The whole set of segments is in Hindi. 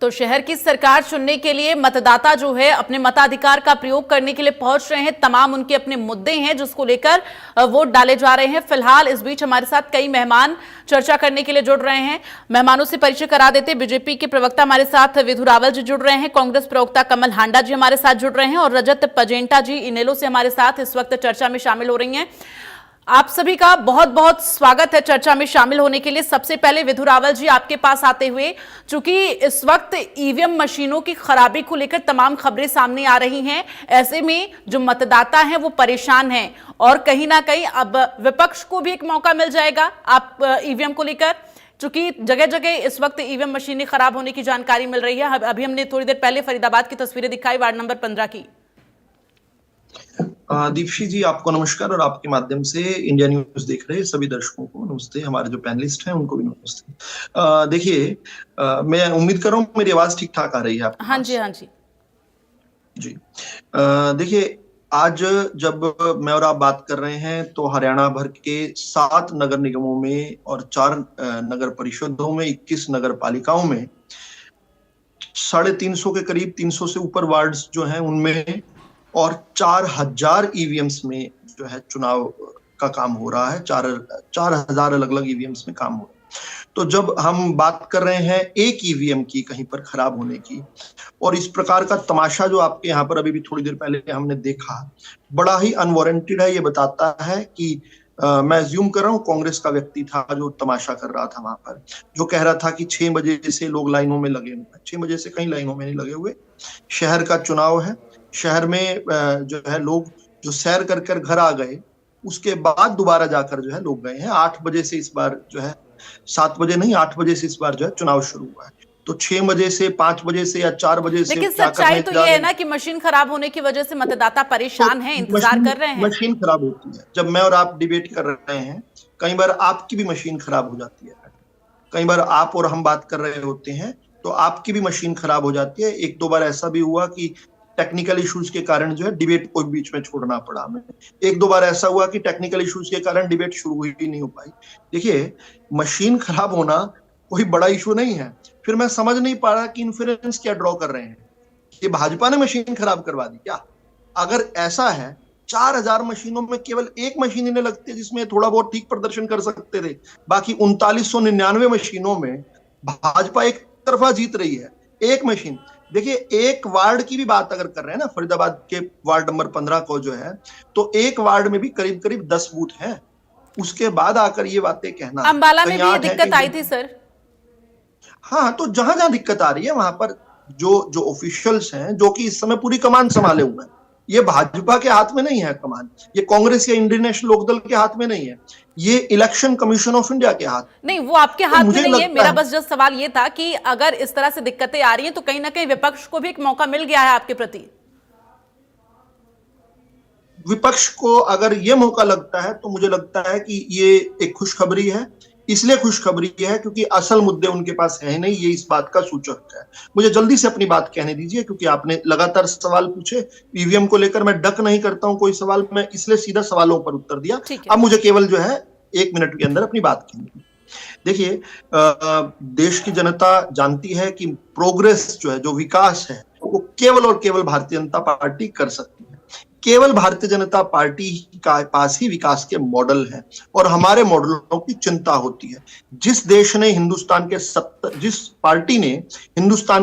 तो शहर की सरकार चुनने के लिए मतदाता जो है अपने मताधिकार का प्रयोग करने के लिए पहुंच रहे हैं। तमाम उनके अपने मुद्दे हैं जिसको लेकर वोट डाले जा रहे हैं। फिलहाल इस बीच हमारे साथ कई मेहमान चर्चा करने के लिए जुड़ रहे हैं। मेहमानों से परिचय करा देते। बीजेपी के प्रवक्ता हमारे साथ विधु रावल जी जुड़ रहे हैं, कांग्रेस प्रवक्ता कमल हांडा जी हमारे साथ जुड़ रहे हैं और रजत पजेंटा जी इनेलो से हमारे साथ इस वक्त चर्चा में शामिल हो रही हैं। आप सभी का बहुत बहुत स्वागत है चर्चा में शामिल होने के लिए। सबसे पहले विधु रावल जी आपके पास आते हुए, चूंकि इस वक्त ईवीएम मशीनों की खराबी को लेकर तमाम खबरें सामने आ रही हैं, ऐसे में जो मतदाता हैं वो परेशान हैं और कहीं ना कहीं अब विपक्ष को भी एक मौका मिल जाएगा आप ईवीएम को लेकर, चूंकि जगह जगह इस वक्त ईवीएम मशीनें खराब होने की जानकारी मिल रही है। अभी हमने थोड़ी देर पहले फरीदाबाद की तस्वीरें दिखाई वार्ड नंबर 15 की। दीपशी जी, आपको नमस्कार और आपके माध्यम से इंडिया न्यूज देख रहे सभी दर्शकों को नमस्ते। हमारे जो पैनलिस्ट हैं उनको भी नमस्ते। देखिए, मैं उम्मीद कर रहा हूँ मेरी आवाज ठीक ठाक आ रही है आपको। हाँ जी, हाँ जी जी। देखिए, आज जब मैं और आप बात कर रहे हैं तो हरियाणा भर के 7 नगर निगमों में और 4 नगर परिषदों में 21 नगर पालिकाओं में 350 के करीब 300 से ऊपर वार्ड्स जो हैं उनमें और 4000 ईवीएम्स में जो है चुनाव का काम हो रहा है। 4000 अलग अलग ईवीएम्स में काम हो रहा है। तो जब हम बात कर रहे हैं एक ईवीएम की कहीं पर खराब होने की और इस प्रकार का तमाशा जो आपके यहाँ पर अभी भी थोड़ी देर पहले हमने देखा, बड़ा ही अनवारंटेड है। ये बताता है कि मैं अज्यूम कर रहा हूँ कांग्रेस का व्यक्ति था जो तमाशा कर रहा था वहां पर, जो कह रहा था कि 6 बजे से लोग लाइनों में लगे हुए। 6 बजे से कहीं लाइनों में नहीं लगे हुए। शहर का चुनाव है। शहर में जो है लोग जो सैर कर कर घर आ गए, उसके बाद दोबारा जाकर जो है लोग गए हैं। 8 बजे से इस बार जो है 7 बजे नहीं 8 बजे से इस बार जो है चुनाव शुरू हुआ है। तो 6 बजे से 5 बजे से या 4 बजे से लेकिन सच्चाई तो ये है ना कि मशीन खराब होने की वजह से मतदाता परेशान हैं, इंतजार कर रहे हैं। मशीन खराब होती है। जब मैं और आप डिबेट कर रहे हैं, कई बार आपकी भी मशीन खराब हो जाती है। कई बार आप और हम बात कर रहे होते हैं तो आपकी भी मशीन खराब हो जाती है। 1-2 बार ऐसा भी हुआ कि टेक्निकल इश्यूज के कारण जो है डिबेट को बीच में छोड़ना पड़ा हमें। 1-2 बार ऐसा हुआ कि टेक्निकल इश्यूज के कारण डिबेट शुरू ही नहीं हो पाई। देखिए, मशीन खराब होना कोई बड़ा इशू नहीं है। फिर मैं समझ नहीं पा रहा कि इन्फ्रेंस क्या ड्रॉ कर रहे हैं कि भाजपा ने मशीन खराब करवा दी क्या? अगर ऐसा है, 4000 मशीनों में केवल एक मशीन इन्हें लगती है जिसमें थोड़ा बहुत ठीक प्रदर्शन कर सकते थे। बाकी 3999 मशीनों में भाजपा एक तरफा जीत रही है। एक मशीन, देखिए, एक वार्ड की भी बात अगर कर रहे हैं ना, फरीदाबाद के वार्ड नंबर 15 को जो है, तो एक वार्ड में भी करीब करीब 10 बूथ हैं। उसके बाद आकर ये बातें कहना, अंबाला में भी ये दिक्कत आई थी सर। हाँ, तो जहां जहां दिक्कत आ रही है वहां पर जो ऑफिशियल्स हैं, जो कि इस समय पूरी कमान संभाले हुए हैं, ये भाजपा के हाथ में नहीं है कमान, ये कांग्रेस या इंडियन नेशनल लोकदल के हाथ में नहीं है, ये इलेक्शन कमीशन ऑफ इंडिया के हाथ नहीं, वो आपके हाथ में नहीं है। मेरा बस जस्ट सवाल ये था कि अगर इस तरह से दिक्कतें आ रही हैं तो कहीं ना कहीं विपक्ष को भी एक मौका मिल गया है आपके प्रति। विपक्ष को अगर ये मौका लगता है तो मुझे लगता है कि ये एक खुशखबरी है। इसलिए खुशखबरी है क्योंकि असल मुद्दे उनके पास है नहीं, ये इस बात का सूचक है। मुझे जल्दी से अपनी बात कहने दीजिए क्योंकि आपने लगातार सवाल पूछे। ईवीएम को लेकर मैं डक नहीं करता हूं कोई सवाल, मैं इसलिए सीधा सवालों पर उत्तर दिया। अब मुझे केवल जो है 1 मिनट के अंदर अपनी बात कहनी। देखिए, देश की जनता जानती है कि प्रोग्रेस जो है, जो विकास है, वो केवल और केवल भारतीय जनता पार्टी कर सकती है। केवल भारतीय जनता पार्टी का पास ही विकास के मॉडल हैं और हमारे मॉडलों की चिंता होती है। जिस पार्टी ने हिंदुस्तान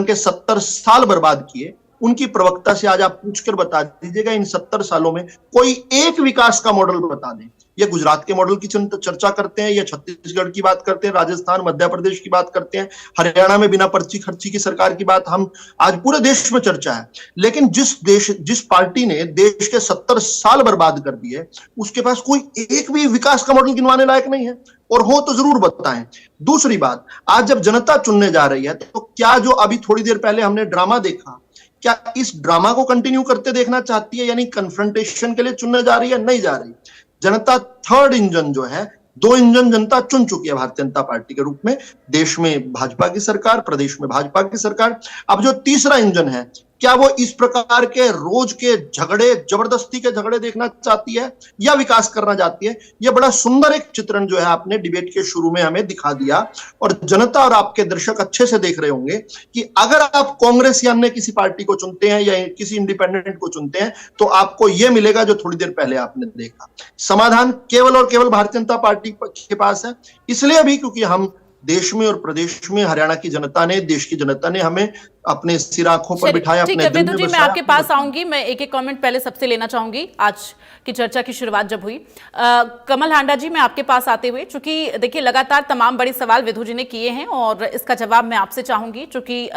के 70 साल बर्बाद किए, उनकी प्रवक्ता से आज आप पूछकर बता दीजिएगा इन 70 सालों में कोई एक विकास का मॉडल बता दें। ये गुजरात के मॉडल की चर्चा करते हैं, या छत्तीसगढ़ की बात करते हैं, राजस्थान मध्य प्रदेश की बात करते हैं, हरियाणा में बिना पर्ची खर्ची की सरकार की बात हम आज पूरे देश में चर्चा है। लेकिन जिस पार्टी ने देश के 70 साल बर्बाद कर दिए, उसके पास कोई एक भी विकास का मॉडल गिनवाने लायक नहीं है, और हो तो जरूर बताएं। दूसरी बात, आज जब जनता चुनने जा रही है तो क्या जो अभी थोड़ी देर पहले हमने ड्रामा देखा, क्या इस ड्रामा को कंटिन्यू करते देखना चाहती है? यानी कन्फ्रंटेशन के लिए चुनने जा रही है? नहीं जा रही। जनता थर्ड इंजन जो है, 2 इंजन जनता चुन चुकी है भारतीय जनता पार्टी के रूप में। देश में भाजपा की सरकार, प्रदेश में भाजपा की सरकार। अब जो तीसरा इंजन है, क्या वो इस प्रकार के रोज के झगड़े, जबरदस्ती के झगड़े देखना चाहती है या विकास करना चाहती है? ये बड़ा सुंदर एक चित्रण जो है आपने डिबेट के शुरू में हमें दिखा दिया, और जनता और आपके दर्शक अच्छे से देख रहे होंगे कि अगर आप कांग्रेस या अन्य किसी पार्टी को चुनते हैं या किसी इंडिपेंडेंट को चुनते हैं तो आपको यह मिलेगा जो थोड़ी देर पहले आपने देखा। समाधान केवल और केवल भारतीय जनता पार्टी के पास है, इसलिए भी क्योंकि हम देश में और प्रदेश में हरियाणा की जनता ने, देश की जनता ने हमें अपने सिर आंखों पर बिठाया, ठीक अपने है दिल विदु में जी, मैं बसाया। आपके पास आऊंगी। मैं एक एक कमेंट पहले सबसे लेना चाहूंगी। आज की चर्चा की शुरुआत जब हुई, कमल हांडा जी, मैं आपके पास आते हुए, चूंकि देखिए लगातार तमाम बड़े सवाल विदु जी ने किए हैं और इसका जवाब मैं आपसे चाहूंगी, चूंकि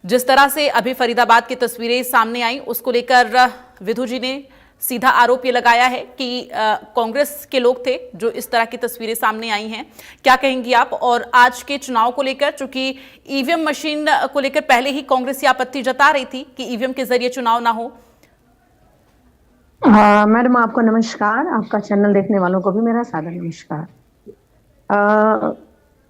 जिस तरह से अभी फरीदाबाद की तस्वीरें सामने आई उसको लेकर विदु जी ने सीधा आरोप ये लगाया है कि कांग्रेस के लोग थे जो इस तरह की तस्वीरें सामने आई हैं। क्या कहेंगी आप? और आज के चुनाव को लेकर, चूंकि ईवीएम मशीन को लेकर पहले ही कांग्रेस ये आपत्ति जता रही थी कि ईवीएम के जरिए चुनाव ना हो। मैडम, आपको नमस्कार। आपका चैनल देखने वालों को भी मेरा सादर नमस्कार।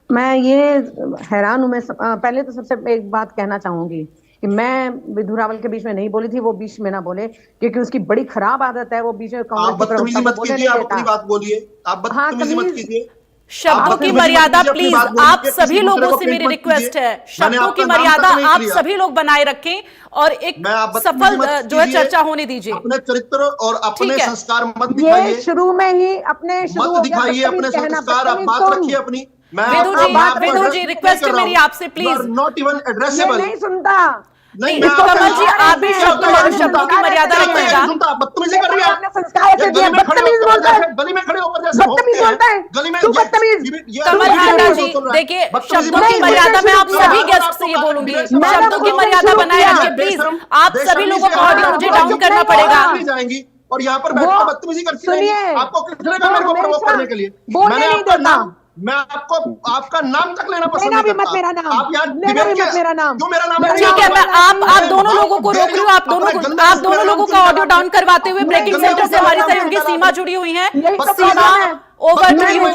मैं ये हैरान हूं। मैं पहले तो सबसे एक बात कहना चाहूंगी कि मैं विधु रावल के बीच में नहीं बोली थी, वो बीच में ना बोले, क्योंकि उसकी बड़ी खराब आदत है। वो बीच में आप बदतमीजी मत कीजिए, आप अपनी बात बोलिए, आप बदतमीजी मत कीजिए। शब्दों की मर्यादा प्लीज आप सभी लोगों से मेरी रिक्वेस्ट है, शब्दों की मर्यादा आप सभी लोग बनाए रखें और एक सफल जो है चर्चा होने दीजिए। अपने चरित्र और अपने संस्कार मत दिखाइए। ये शुरू में ही अपने मत दिखाइए अपने संस्कार, आप बात रखिए अपनी। विदु जी रिक्वेस्ट है मेरी आपसे, प्लीज। Not even addressable. नहीं सुनता। नहीं, कमल जी आप भी शब्दों की मर्यादा रखिएगा। बदतमीजी कर रही है, गली में खड़े होकर जैसे गली में। कमल हांडा जी देखिए, शब्दों की मर्यादा मैं आप सभी गेस्ट से ये बोलूंगी, शब्दों की मर्यादा बनाए रखिए प्लीज। आप सभी लोगों को ऑडियो मुझे डाउन करना पड़ेगा। जाएंगी और यहाँ पर बैठकर बदतमीजी करती रहेंगी। आपको किसने कहा मेरे को प्रवोक करने के लिए? मैं आपको आपका नाम तक लेना पसंद नहीं करता। आप यहाँ डिबेट के क्यों मेरा नाम? ठीक है, मैं आप दोनों लोगों को रोक रही हूँ। आप दोनों लोगों का ऑडियो डाउन करवाते हुए ब्रेकिंग सेंटर से हमारी सहयोगी सीमा जुड़ी हुई हैं। सीमा, ओवर टू यू।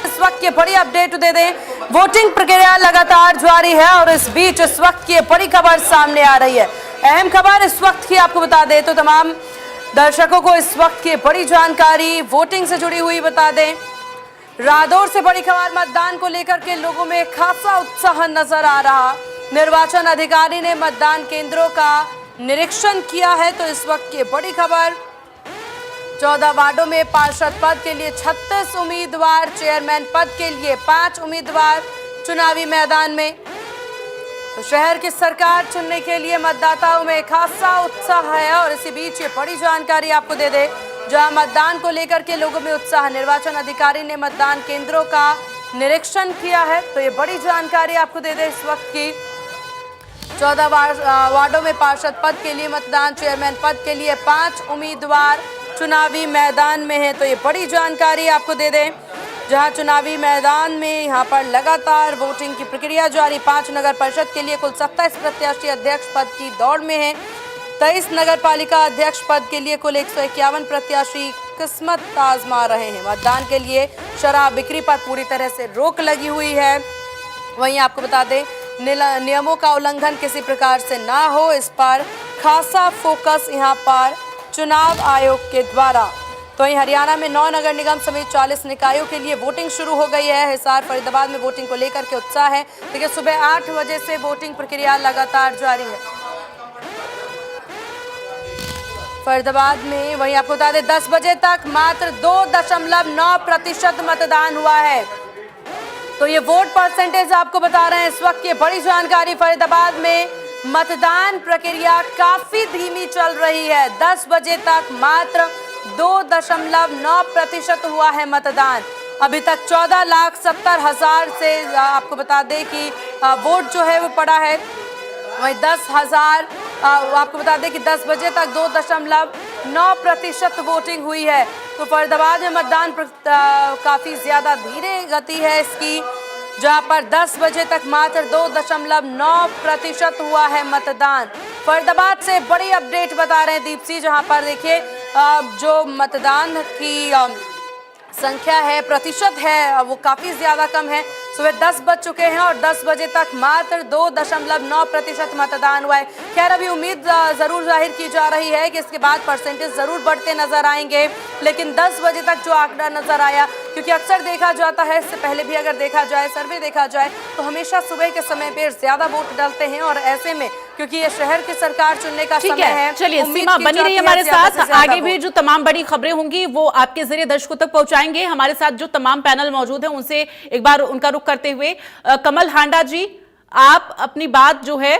इस वक्त की बड़ी अपडेट दे दें, वोटिंग प्रक्रिया लगातार जारी है और इस बीच इस वक्त की बड़ी खबर सामने आ रही है। अहम खबर इस वक्त की आपको बता दें तो तमाम दर्शकों को इस वक्त की बड़ी जानकारी वोटिंग से जुड़ी हुई बता दें। रादौर से बड़ी खबर, मतदान को लेकर के लोगों में खासा उत्साह नजर आ रहा। निर्वाचन अधिकारी ने मतदान केंद्रों का निरीक्षण किया है। तो इस वक्त की बड़ी खबर, 14 वार्डों में पार्षद पद के लिए 36 उम्मीदवार, चेयरमैन पद के लिए 5 उम्मीदवार चुनावी मैदान में। तो शहर की सरकार चुनने के लिए मतदाताओं में खासा उत्साह है और इसी बीच ये बड़ी जानकारी आपको दे दे, जहां मतदान को लेकर के लोगों में उत्साह। निर्वाचन अधिकारी ने मतदान केंद्रों का निरीक्षण किया है। तो ये बड़ी जानकारी आपको दे दे, इस वक्त की 14 वार्डों में पार्षद पद के लिए मतदान, चेयरमैन पद के लिए 5 उम्मीदवार चुनावी मैदान में है। तो ये बड़ी जानकारी आपको दे दें, जहां चुनावी मैदान में यहां पर लगातार वोटिंग की प्रक्रिया जारी। 5 नगर परिषद के लिए कुल 27 प्रत्याशी अध्यक्ष पद की दौड़ में हैं। 23 नगर पालिका अध्यक्ष पद के लिए कुल 151 प्रत्याशी किस्मत आजमा रहे हैं। मतदान के लिए शराब बिक्री पर पूरी तरह से रोक लगी हुई है। वहीं आपको बता दें, नियमों का उल्लंघन किसी प्रकार से ना हो, इस पर खासा फोकस यहाँ पर चुनाव आयोग के द्वारा। तो वहीं हरियाणा में 9 नगर निगम समेत 40 निकायों के लिए वोटिंग शुरू हो गई है। हिसार फरीदाबाद में वोटिंग को लेकर के उत्साह है। देखिए, सुबह 8 बजे से वोटिंग प्रक्रिया लगातार जारी है फरीदाबाद में। वहीं आपको बता दें, 10 बजे तक मात्र 2.9% मतदान हुआ है। तो ये वोट परसेंटेज आपको बता रहे हैं इस वक्त की बड़ी जानकारी। फरीदाबाद में मतदान प्रक्रिया काफी धीमी चल रही है। 10 बजे तक मात्र 2.9% हुआ है मतदान। अभी तक 14,70,000 से आपको बता दें कि वोट जो है वो पड़ा है। वहीं 10,000 आपको बता दें कि 10 बजे तक 2.9% वोटिंग हुई है। तो फरीदाबाद में मतदान काफ़ी ज़्यादा धीरे गति है इसकी, जहां पर 10 बजे तक मात्र 2.9% हुआ है मतदान। फरीदाबाद से बड़ी अपडेट बता रहे हैं दीपसी, जहां पर देखिए जो मतदान की संख्या है, प्रतिशत है, वो काफ़ी ज़्यादा कम है। सुबह 10 बज चुके हैं और 10 बजे तक मात्र 2.9% मतदान हुआ है। खैर अभी उम्मीद जरूर जाहिर की जा रही है कि इसके बाद परसेंटेज जरूर बढ़ते नजर आएंगे, लेकिन 10 बजे तक जो आंकड़ा नजर आया, क्योंकि अक्सर देखा जाता है, इससे पहले भी अगर देखा जाए, सर्वे देखा जाए तो हमेशा सुबह के समय पे ज्यादा वोट डालते हैं और ऐसे में क्योंकि ये शहर की सरकार चुनने का समय है। चलिए सीमा बनी रही हमारे साथ, आगे भी जो तमाम बड़ी खबरें होंगी वो आपके जरिए दर्शकों तक पहुंचाएंगे। हमारे साथ जो तमाम पैनल मौजूद हैं उनसे एक बार उनका रुख करते हुए कमल हांडा जी, आप अपनी बात जो है,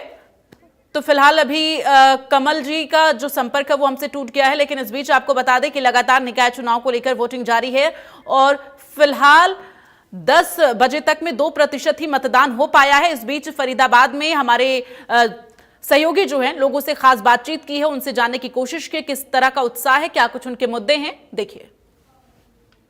तो फिलहाल अभी कमल जी का जो संपर्क है वो हमसे टूट गया है, लेकिन इस बीच आपको बता दें कि लगातार निकाय चुनाव को लेकर वोटिंग जारी है और फिलहाल 10 बजे तक में 2% ही मतदान हो पाया है। इस बीच फरीदाबाद में हमारे सहयोगी जो हैं लोगों से खास बातचीत की है, उनसे जानने की कोशिश की किस तरह का उत्साह है, क्या कुछ उनके मुद्दे हैं, देखिए।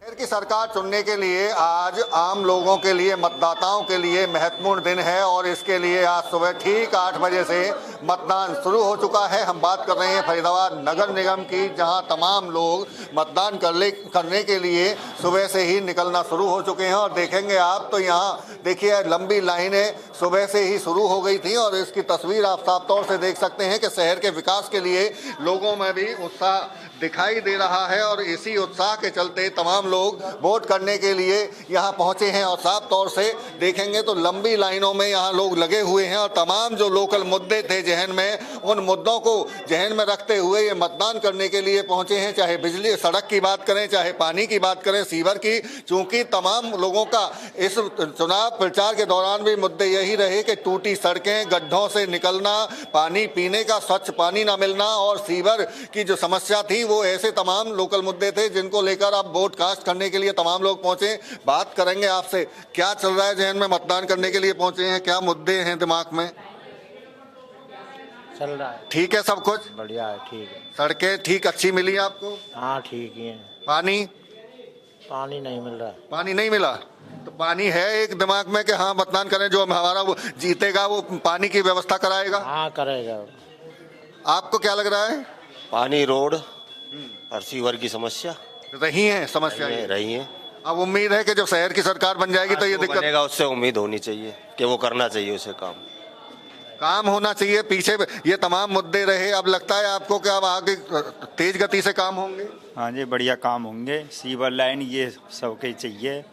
शहर की सरकार चुनने के लिए आज आम लोगों के लिए, मतदाताओं के लिए महत्वपूर्ण दिन है और इसके लिए आज सुबह ठीक 8 बजे से मतदान शुरू हो चुका है। हम बात कर रहे हैं फरीदाबाद नगर निगम की, जहां तमाम लोग मतदान करने के लिए सुबह से ही निकलना शुरू हो चुके हैं और देखेंगे आप तो यहाँ देखिए लंबी लाइनें सुबह से ही शुरू हो गई थी और इसकी तस्वीर आप साफ तौर से देख सकते हैं कि शहर के विकास के लिए लोगों में भी उत्साह दिखाई दे रहा है और इसी उत्साह के चलते तमाम लोग वोट करने के लिए यहाँ पहुंचे हैं और साफ तौर से देखेंगे तो लंबी लाइनों में यहाँ लोग लगे हुए हैं और तमाम जो लोकल मुद्दे थे जहन में, उन मुद्दों को जहन में रखते हुए ये मतदान करने के लिए पहुंचे हैं। चाहे बिजली सड़क की बात करें, चाहे पानी की बात करें, सीवर की, चूंकि तमाम लोगों का इस चुनाव प्रचार के दौरान भी मुद्दे यही रहे कि टूटी सड़कें, गड्ढों से निकलना, पानी पीने का स्वच्छ पानी न मिलना और सीवर की जो समस्या थी, वो ऐसे तमाम लोकल मुद्दे थे जिनको लेकर आप वोट कास्ट करने के लिए तमाम लोग पहुंचे। बात करेंगे आपसे, क्या चल रहा है जहन में, मतदान करने के लिए पहुंचे हैं, क्या मुद्दे हैं दिमाग में? चल रहा है ठीक है, सब कुछ बढ़िया है, ठीक है। सड़कें ठीक अच्छी मिली आपको? हाँ ठीक ही है। पानी नहीं मिल रहा। पानी नहीं मिला तो पानी है एक दिमाग में कि हाँ मतदान करें, जो हमारा वो जीतेगा वो पानी की व्यवस्था कराएगा? हाँ करेगा। आपको क्या लग रहा है? पानी, रोड और सीवर की समस्या रही है, समस्या रही है। अब उम्मीद है कि जब शहर की सरकार बन जाएगी तो ये दिक्कत बनेगा, उससे उम्मीद होनी चाहिए कि वो करना चाहिए, उसे काम होना चाहिए। पीछे ये तमाम मुद्दे रहे, अब लगता है आपको कि अब आगे तेज गति से काम होंगे? हाँ जी, बढ़िया काम होंगे। सीवर लाइन ये सबके चाहिए,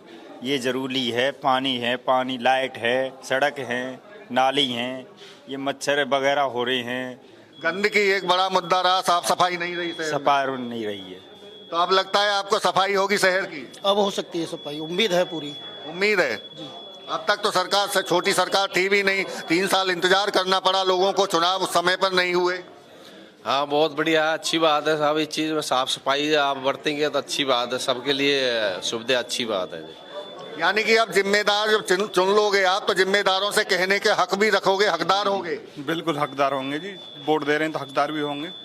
ये जरूरी है। पानी है, पानी लाइट है, सड़क है, नाली हैं, ये मच्छर वगैरह हो रहे हैं। गंदगी एक बड़ा मुद्दा रहा, साफ सफाई नहीं रही, सफाई नहीं रही है। तो अब लगता है आपको सफाई होगी शहर की? अब हो सकती है सफाई, उम्मीद है, पूरी उम्मीद है जी। अब तक तो सरकार से छोटी सरकार थी भी नहीं, 3 साल इंतजार करना पड़ा लोगों को, चुनाव समय पर नहीं हुए। हाँ बहुत बढ़िया, अच्छी बात है साहब। इस चीज में साफ सफाई आप बरतेंगे तो अच्छी बात है, सबके लिए सुविधा अच्छी बात है। यानी कि अब जिम्मेदार जब चुन लोगे आप तो जिम्मेदारों से कहने के हक भी रखोगे, हकदार होंगे? बिल्कुल हकदार होंगे जी, वोट दे रहे हैं तो हकदार भी होंगे।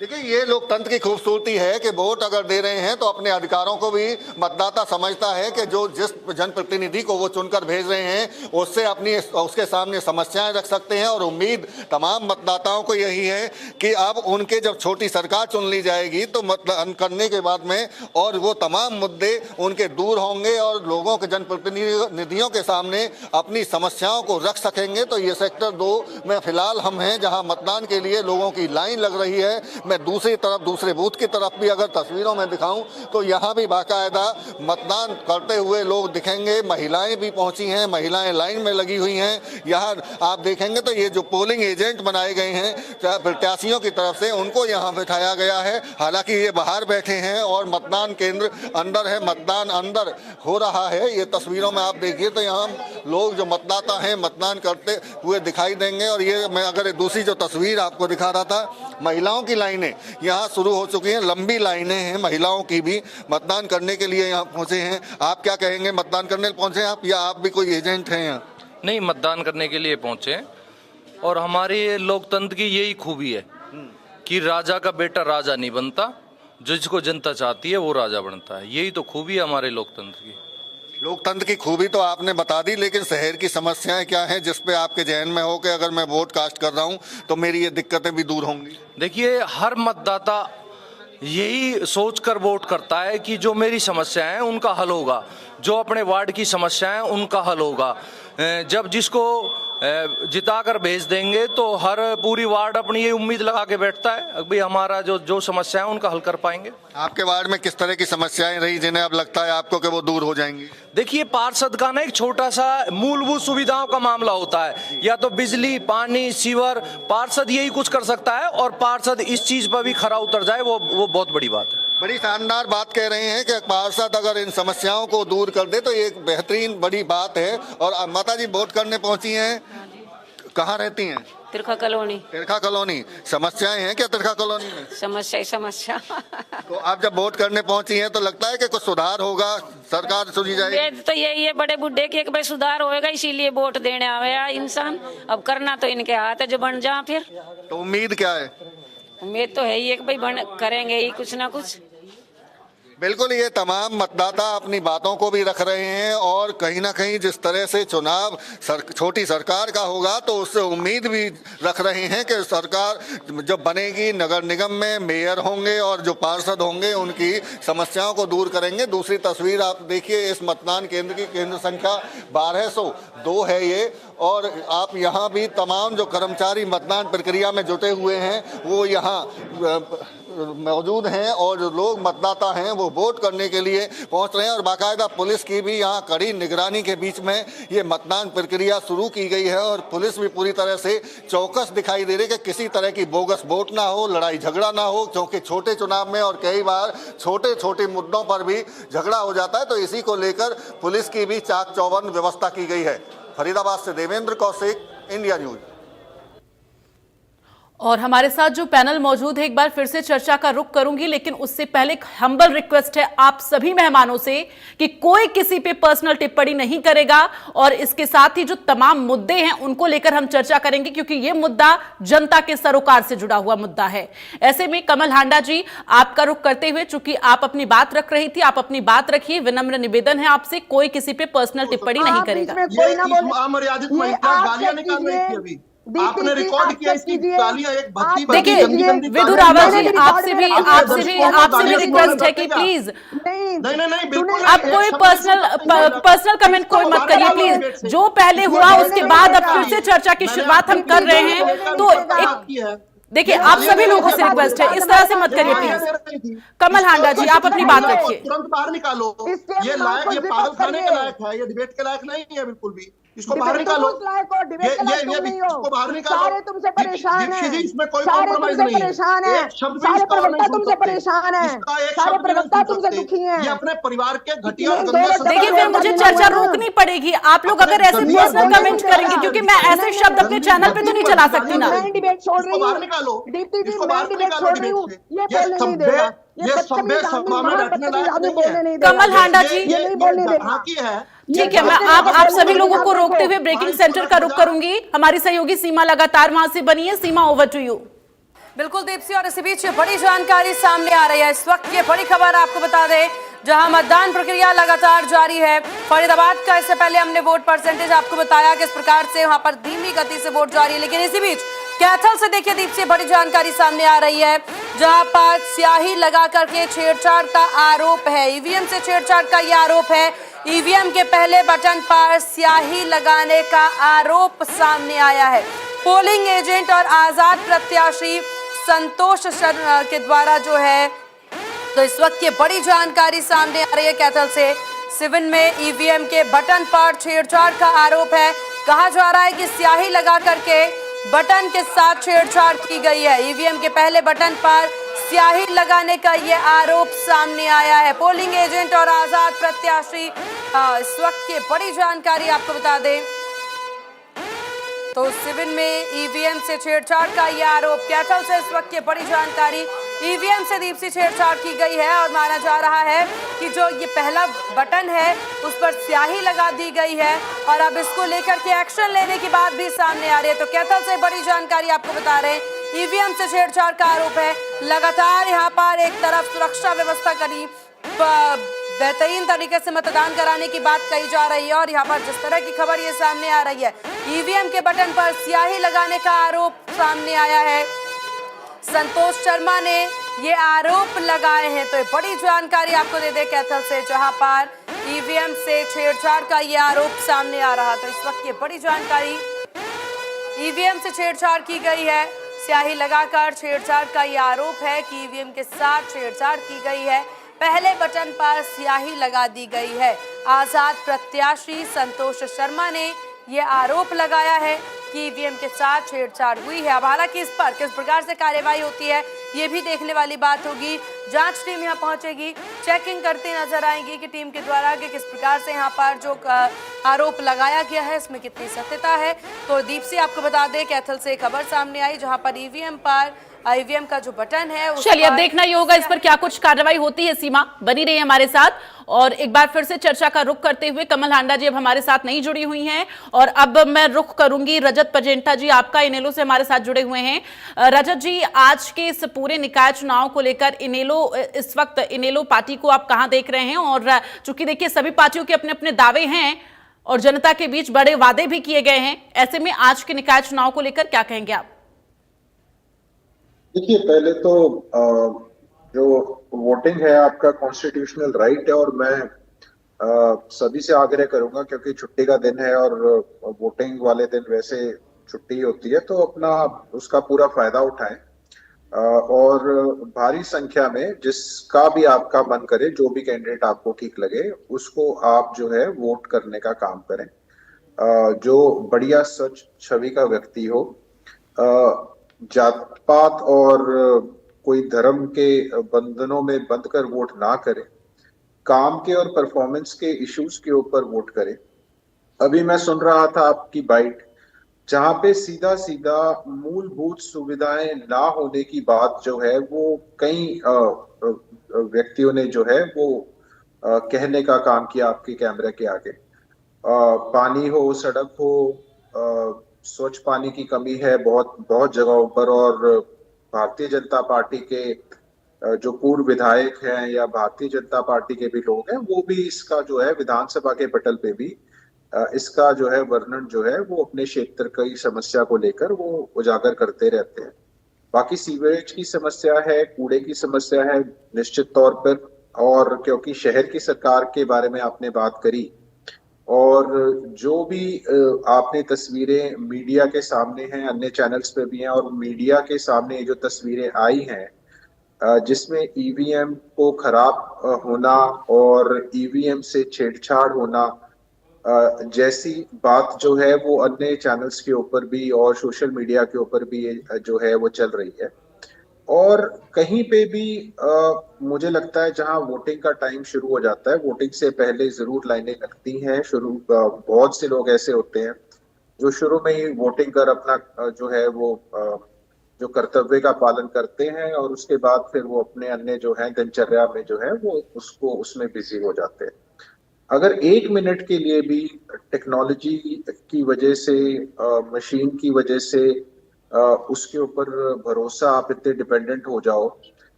देखिए ये लोकतंत्र की खूबसूरती है कि वोट अगर दे रहे हैं तो अपने अधिकारों को भी मतदाता समझता है कि जो जिस जनप्रतिनिधि को वो चुनकर भेज रहे हैं उससे उसके सामने समस्याएं रख सकते हैं। और उम्मीद तमाम मतदाताओं को यही है कि अब उनके जब छोटी सरकार चुन ली जाएगी तो मतदान करने के बाद में और वो तमाम मुद्दे उनके दूर होंगे और लोगों के जनप्रतिनिधियों के सामने अपनी समस्याओं को रख सकेंगे। तो ये सेक्टर 2 में फिलहाल हम हैं, जहाँ मतदान के लिए लोगों की लाइन लग रही है। मैं दूसरी तरफ, दूसरे बूथ की तरफ भी अगर तस्वीरों में दिखाऊं तो यहाँ भी बाकायदा मतदान करते हुए लोग दिखेंगे। महिलाएं भी पहुंची हैं, महिलाएं लाइन में लगी हुई हैं। यहाँ आप देखेंगे तो ये जो पोलिंग एजेंट बनाए गए हैं प्रत्याशियों की तरफ से, उनको यहाँ बिठाया गया है। हालांकि ये बाहर बैठे हैं और मतदान केंद्र अंदर है, मतदान अंदर हो रहा है। ये तस्वीरों में आप देखिए तो यहाँ लोग जो मतदाता हैं मतदान करते हुए दिखाई देंगे। और ये मैं अगर दूसरी जो तस्वीर आपको दिखा रहा था, महिलाओं की लाइनें यहाँ शुरू हो चुकी हैं, लंबी लाइनें हैं महिलाओं की भी, मतदान करने के लिए यहाँ पहुंचे हैं। आप क्या कहेंगे, मतदान करने पहुंचे आप या आप भी कोई एजेंट हैं यहाँ? नहीं, मतदान करने के लिए पहुंचे और हमारे लोकतंत्र की यही खूबी है कि राजा का बेटा राजा नहीं बनता, जिसको जनता चाहती है वो राजा बनता है। यही तो खूबी है हमारे लोकतंत्र की। लोकतंत्र की खूबी तो आपने बता दी, लेकिन शहर की समस्याएं क्या हैं जिस पे आपके जहन में हो कि अगर मैं वोट कास्ट कर रहा हूं तो मेरी ये दिक्कतें भी दूर होंगी? देखिए, हर मतदाता यही सोचकर वोट करता है कि जो मेरी समस्या है उनका हल होगा, जो अपने वार्ड की समस्या है उनका हल होगा। जब जिसको जिताकर भेज देंगे तो हर पूरी वार्ड अपनी ये उम्मीद लगा के बैठता है अभी हमारा जो समस्या है उनका हल कर पाएंगे। आपके वार्ड में किस तरह की समस्याएं रही जिन्हें अब लगता है आपको कि वो दूर हो जाएंगी? देखिए, पार्षद का ना एक छोटा सा मूलभूत सुविधाओं का मामला होता है, या तो बिजली, पानी, सीवर, पार्षद यही कुछ कर सकता है और पार्षद इस चीज पर भी खरा उतर जाए वो बहुत बड़ी बात है। बड़ी शानदार बात कह रहे हैं कि पार्षद अगर इन समस्याओं को दूर कर दे तो ये एक बेहतरीन बड़ी बात है। और माता जी वोट करने पहुंची हैं, कहाँ रहती हैं? तिरखा कॉलोनी। तिरखा कॉलोनी। समस्याएं हैं क्या तिरखा कॉलोनी में? समस्या तो आप जब वोट करने पहुंची हैं तो लगता है कि कुछ सुधार होगा, सरकार सुनी जाएगी? तो यही है बड़े बुढ़े की एक भाई सुधार होएगा, इसीलिए वोट देने आया इंसान। अब करना तो इनके हाथ है, जो बन जा फिर। तो उम्मीद क्या है? उम्मीद तो है ही एक भाई करेंगे ही कुछ ना कुछ। बिल्कुल, ये तमाम मतदाता अपनी बातों को भी रख रहे हैं और कहीं ना कहीं जिस तरह से चुनाव छोटी सरकार का होगा तो उससे उम्मीद भी रख रहे हैं कि सरकार जब बनेगी नगर निगम में मेयर होंगे और जो पार्षद होंगे उनकी समस्याओं को दूर करेंगे। दूसरी तस्वीर आप देखिए, इस मतदान केंद्र की केंद्र संख्या 1202 है ये, और आप यहाँ भी तमाम जो कर्मचारी मतदान प्रक्रिया में जुटे हुए हैं वो यहाँ मौजूद हैं और जो लोग मतदाता हैं वो वोट करने के लिए पहुंच रहे हैं। और बाकायदा पुलिस की भी यहाँ कड़ी निगरानी के बीच में ये मतदान प्रक्रिया शुरू की गई है और पुलिस भी पूरी तरह से चौकस दिखाई दे रही है कि किसी तरह की बोगस वोट ना हो, लड़ाई झगड़ा ना हो, क्योंकि छोटे चुनाव में और कई बार छोटे छोटे मुद्दों पर भी झगड़ा हो जाता है। तो इसी को लेकर पुलिस की भी चाक चौबंद व्यवस्था की गई है। फरीदाबाद से देवेंद्र कौशिक, इंडिया न्यूज। और हमारे साथ जो पैनल मौजूद है, एक बार फिर से चर्चा का रुख करूंगी, लेकिन उससे पहले एक हम्बल रिक्वेस्ट है आप सभी मेहमानों से कि कोई किसी पे पर्सनल टिप्पणी नहीं करेगा और इसके साथ ही जो तमाम मुद्दे हैं उनको लेकर हम चर्चा करेंगे, क्योंकि यह मुद्दा जनता के सरोकार से जुड़ा हुआ मुद्दा है। ऐसे में कमल हांडा जी, आपका रुख करते हुए, चूंकि आप अपनी बात रख रही थी, आप अपनी बात रखिए। विनम्र निवेदन है आपसे, कोई किसी पे पर्सनल टिप्पणी नहीं करेगा। अमर्यादित महिला गालियां निकाल रही थी अभी, आपने रिकॉर्ड किया इसकी गालियां, एक भक्ति देखिए विधु रावल जी, आपसे भी रिक्वेस्ट है कि प्लीज नहीं बिल्कुल आप कोई पर्सनल कमेंट कोई मत करिए प्लीज। जो पहले हुआ उसके बाद अब फिर से चर्चा की शुरुआत हम कर रहे हैं, तो एक देखिए आप सभी लोगों से रिक्वेस्ट है, इस तरह से मत करिए प्लीज। कमल हांडा जी, आप अपनी बात रखिए। तुरंत बाहर निकालो, ये पागल खाने के लायक है, ये डिबेट के लायक नहीं है बिल्कुल भी। इसको बाहर निकालो, इसको बाहर निकालो। सारे तुमसे परेशान हैं, इसमें कोई सारे कॉम्प्रोमाइज तुमसे नहीं है। परेशान हैं, सारे प्रवक्ता तुमसे परेशान हैं, सारे प्रवक्ता तुमसे दुखी हैं। ये अपने परिवार के घटिया और गंदे शब्द। देखिए फिर मुझे चर्चा रोकनी पड़ेगी आप लोग अगर ऐसे पर्सनल कमेंट करेंगे, क्योंकि मैं ऐसे शब्द अपने चैनल पे तो नहीं चला सकती ना। मैं डिबेट छोड़ रही बाहर हूँ, निकालो, दीप्ति जी इसको मैं बाहर डिबेट निकालो छोड़ रही हूँ, ये बोलने नहीं देगा। ये सभ्य सभा में बैठने लायक नहीं है। कमल हांडा जी, ये नहीं बोलने देगा। झांकी है। ठीक है, मैं आप सभी लोगों को रोकते हुए ब्रेकिंग सेंटर का रुख करूंगी। हमारी सहयोगी सीमा लगातार वहां से बनी है। सीमा, ओवर टू यू। बिल्कुल दीप्ति, और इसी बीच बड़ी जानकारी सामने आ रही है। इस वक्त की बड़ी खबर आपको बता दें, जहां मतदान प्रक्रिया लगातार जारी है फरीदाबाद का। इससे पहले हमने वोट परसेंटेज आपको बताया कि इस प्रकार से वहां पर धीमी गति से वोट जारी है, लेकिन इसी बीच कैथल से देखिए दीप्ति, बड़ी जानकारी सामने आ रही है, जहां पर स्याही लगा करके छेड़छाड़ का आरोप है। ईवीएम से छेड़छाड़ का यह आरोप है। ईवीएम के पहले बटन पर स्याही लगाने का आरोप सामने आया है। पोलिंग एजेंट और आजाद प्रत्याशी संतोष शर्मा के द्वारा जो है, तो इस वक्त ये बड़ी जानकारी सामने आ रही है कैथल से। सिवन में ईवीएम के बटन पर छेड़छाड़ का आरोप है। कहा जा रहा है कि स्याही लगा करके बटन के साथ छेड़छाड़ की गई है। ईवीएम के पहले बटन पर स्याही लगाने का ये आरोप सामने आया है। पोलिंग एजेंट और आजाद प्रत्याशी, इस वक्त की बड़ी जानकारी आपको बता दें, तो सिविन में ईवीएम से छेड़छाड़ का यह आरोप। कैथल से इस वक्त की बड़ी जानकारी, ईवीएम से दीप सी छेड़छाड़ की गई है और माना जा रहा है कि जो ये पहला बटन है उस पर स्याही लगा दी गई है और अब इसको लेकर के एक्शन लेने की बात भी सामने आ रही है। तो कैथल से बड़ी जानकारी आपको बता रहे हैं, ईवीएम से छेड़छाड़ का आरोप है। लगातार यहाँ पर एक तरफ सुरक्षा व्यवस्था करी, बेहतरीन तरीके से मतदान कराने की बात कही जा रही है और यहाँ पर जिस तरह की खबर ये सामने आ रही है, ईवीएम के बटन पर स्याही लगाने का आरोप सामने आया है। संतोष शर्मा ने ये आरोप लगाए हैं। तो ये बड़ी जानकारी आपको दे दे कैथल से, जहां पर ईवीएम से छेड़छाड़ का ये आरोप सामने आ रहा। तो इस वक्त ये बड़ी जानकारी, ईवीएम से छेड़छाड़ की गई है, स्याही लगाकर छेड़छाड़ का ये आरोप है कि ईवीएम के साथ छेड़छाड़ की गई है। पहले बटन पर स्याही लगा दी गई है। आजाद प्रत्याशी संतोष शर्मा ने ये आरोप लगाया है कि ईवीएम के साथ छेड़छाड़ हुई है। अब हालांकि इस पर किस प्रकार से कार्यवाही होती है ये भी देखने वाली बात होगी। जांच टीम यहाँ पहुंचेगी, चेकिंग करते नजर आएंगी कि टीम के द्वारा कि किस प्रकार से यहाँ पर जो आरोप लगाया गया है इसमें कितनी सत्यता है। तो दीप से आपको बता दें कैथल से खबर सामने आई जहाँ पर ईवीएम का जो बटन है, चलिए अब देखना ही होगा इस पर क्या कुछ कार्रवाई होती है। सीमा बनी रही है हमारे साथ, और एक बार फिर से चर्चा का रुख करते हुए कमल हांडा जी अब हमारे साथ नहीं जुड़ी हुई हैं, और अब मैं रुख करूंगी रजत पजेंटा जी, आपका इनेलो से हमारे साथ जुड़े हुए हैं। रजत जी, आज के इस पूरे निकाय चुनाव को लेकर इस वक्त इनेलो पार्टी को आप कहां देख रहे हैं? और चूंकि देखिए सभी पार्टियों के अपने अपने दावे हैं और जनता के बीच बड़े वादे भी किए गए हैं, ऐसे में आज के निकाय चुनाव को लेकर क्या कहेंगे आप? देखिए, पहले तो जो वोटिंग है आपका कॉन्स्टिट्यूशनल राइट है, और मैं सभी से आग्रह करूंगा, क्योंकि छुट्टी का दिन है और वोटिंग वाले दिन वैसे छुट्टी होती है, तो अपना उसका पूरा फायदा उठाएं और भारी संख्या में जिसका भी आपका मन करे, जो भी कैंडिडेट आपको ठीक लगे, उसको आप जो है वोट करने का काम करें। जो बढ़िया सच छवि का व्यक्ति हो, जात पात और कोई धर्म के बंधनों में बंध कर वोट ना करे, काम के और परफॉर्मेंस के इश्यूज के ऊपर वोट करे। अभी मैं सुन रहा था आपकी बाइट, जहां पे सीधा सीधा मूलभूत सुविधाएं ना होने की बात जो है वो कई व्यक्तियों ने जो है वो कहने का काम किया आपके कैमरे के आगे। पानी हो, सड़क हो, स्वच्छ पानी की कमी है बहुत जगहों पर, और भारतीय जनता पार्टी के जो पूर्व विधायक हैं या भारतीय जनता पार्टी के भी लोग हैं, वो भी इसका जो है विधानसभा के पटल पे भी इसका जो है वर्णन जो है वो अपने क्षेत्र की समस्या को लेकर वो उजागर करते रहते हैं। बाकी सीवरेज की समस्या है, कूड़े की समस्या है निश्चित तौर पर, और क्योंकि शहर की सरकार के बारे में आपने बात करी, और जो भी आपने तस्वीरें मीडिया के सामने हैं, अन्य चैनल्स पे भी हैं, और मीडिया के सामने जो तस्वीरें आई हैं जिसमें ईवीएम को खराब होना और ईवीएम से छेड़छाड़ होना जैसी बात जो है वो अन्य चैनल्स के ऊपर भी और सोशल मीडिया के ऊपर भी जो है वो चल रही है। और कहीं पे भी मुझे लगता है जहां वोटिंग का टाइम शुरू हो जाता है, वोटिंग से पहले जरूर लाइनें लगती हैं। बहुत से लोग ऐसे होते हैं जो शुरू में ही वोटिंग कर अपना जो है वो जो कर्तव्य का पालन करते हैं, और उसके बाद फिर वो अपने अन्य जो है दिनचर्या में जो है वो उसमें बिजी हो जाते हैं। अगर 1 मिनट के लिए भी टेक्नोलॉजी की वजह से, मशीन की वजह से उसके ऊपर भरोसा आप इतने डिपेंडेंट हो जाओ,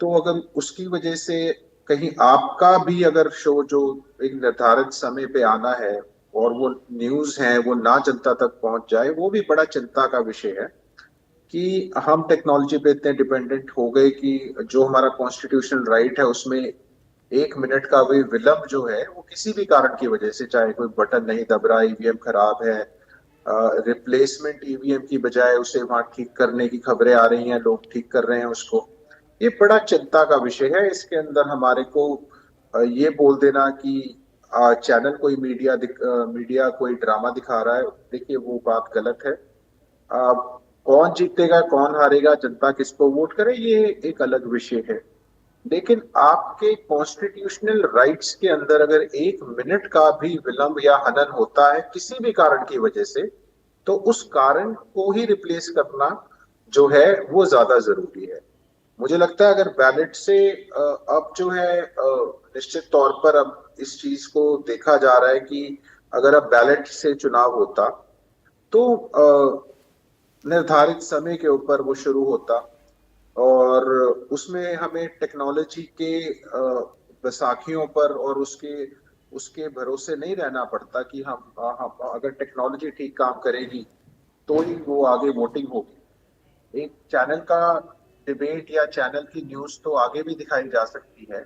तो अगर उसकी वजह से कहीं आपका भी अगर शो जो एक निर्धारित समय पे आना है और वो न्यूज है वो ना जनता तक पहुंच जाए, वो भी बड़ा चिंता का विषय है कि हम टेक्नोलॉजी पे इतने डिपेंडेंट हो गए कि जो हमारा कॉन्स्टिट्यूशनल राइट है उसमें 1 मिनट का भी विलंब जो है वो किसी भी कारण की वजह से, चाहे कोई बटन नहीं दब रहा, ईवीएम खराब है, रिप्लेसमेंट ईवीएम की बजाय उसे वहां ठीक करने की खबरें आ रही हैं, लोग ठीक कर रहे हैं उसको, ये बड़ा चिंता का विषय है। इसके अंदर हमारे को ये बोल देना कि चैनल कोई मीडिया कोई ड्रामा दिखा रहा है, देखिए वो बात गलत है। कौन जीतेगा कौन हारेगा, जनता किसको वोट करे, ये एक अलग विषय है, लेकिन आपके कॉन्स्टिट्यूशनल राइट्स के अंदर अगर 1 मिनट का भी विलंब या हनन होता है किसी भी कारण की वजह से, तो उस कारण को ही रिप्लेस करना जो है वो ज्यादा जरूरी है। मुझे लगता है अगर बैलेट से अब जो है निश्चित तौर पर अब इस चीज को देखा जा रहा है कि अगर अब बैलेट से चुनाव होता तो निर्धारित समय के ऊपर वो शुरू होता, और उसमें हमें टेक्नोलॉजी के बैसाखियों पर और उसके भरोसे नहीं रहना पड़ता कि हम अगर टेक्नोलॉजी ठीक काम करेगी तो ही वो आगे वोटिंग होगी। एक चैनल का डिबेट या चैनल की न्यूज तो आगे भी दिखाई जा सकती है।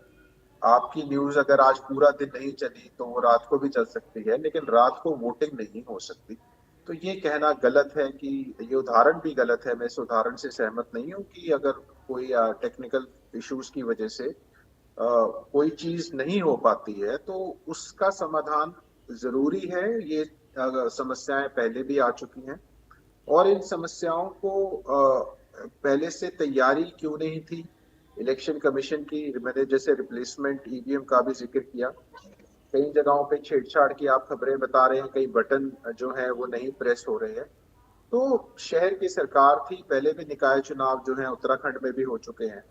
आपकी न्यूज अगर आज पूरा दिन नहीं चली तो वो रात को भी चल सकती है, लेकिन रात को वोटिंग नहीं हो सकती। तो ये कहना गलत है कि ये उदाहरण भी गलत है। मैं इस उदाहरण से सहमत नहीं हूँ कि अगर कोई टेक्निकल इश्यूज की वजह से कोई चीज नहीं हो पाती है तो उसका समाधान जरूरी है। ये समस्याएं पहले भी आ चुकी हैं और इन समस्याओं को पहले से तैयारी क्यों नहीं थी इलेक्शन कमीशन की। मैंने जैसे रिप्लेसमेंट ईवीएम का भी जिक्र किया, कई जगहों पे छेड़छाड़ की आप खबरें बता रहे हैं, कई बटन जो है वो नहीं प्रेस हो रहे हैं। तो शहर की सरकार थी, पहले भी निकाय चुनाव जो है उत्तराखंड में भी हो चुके हैं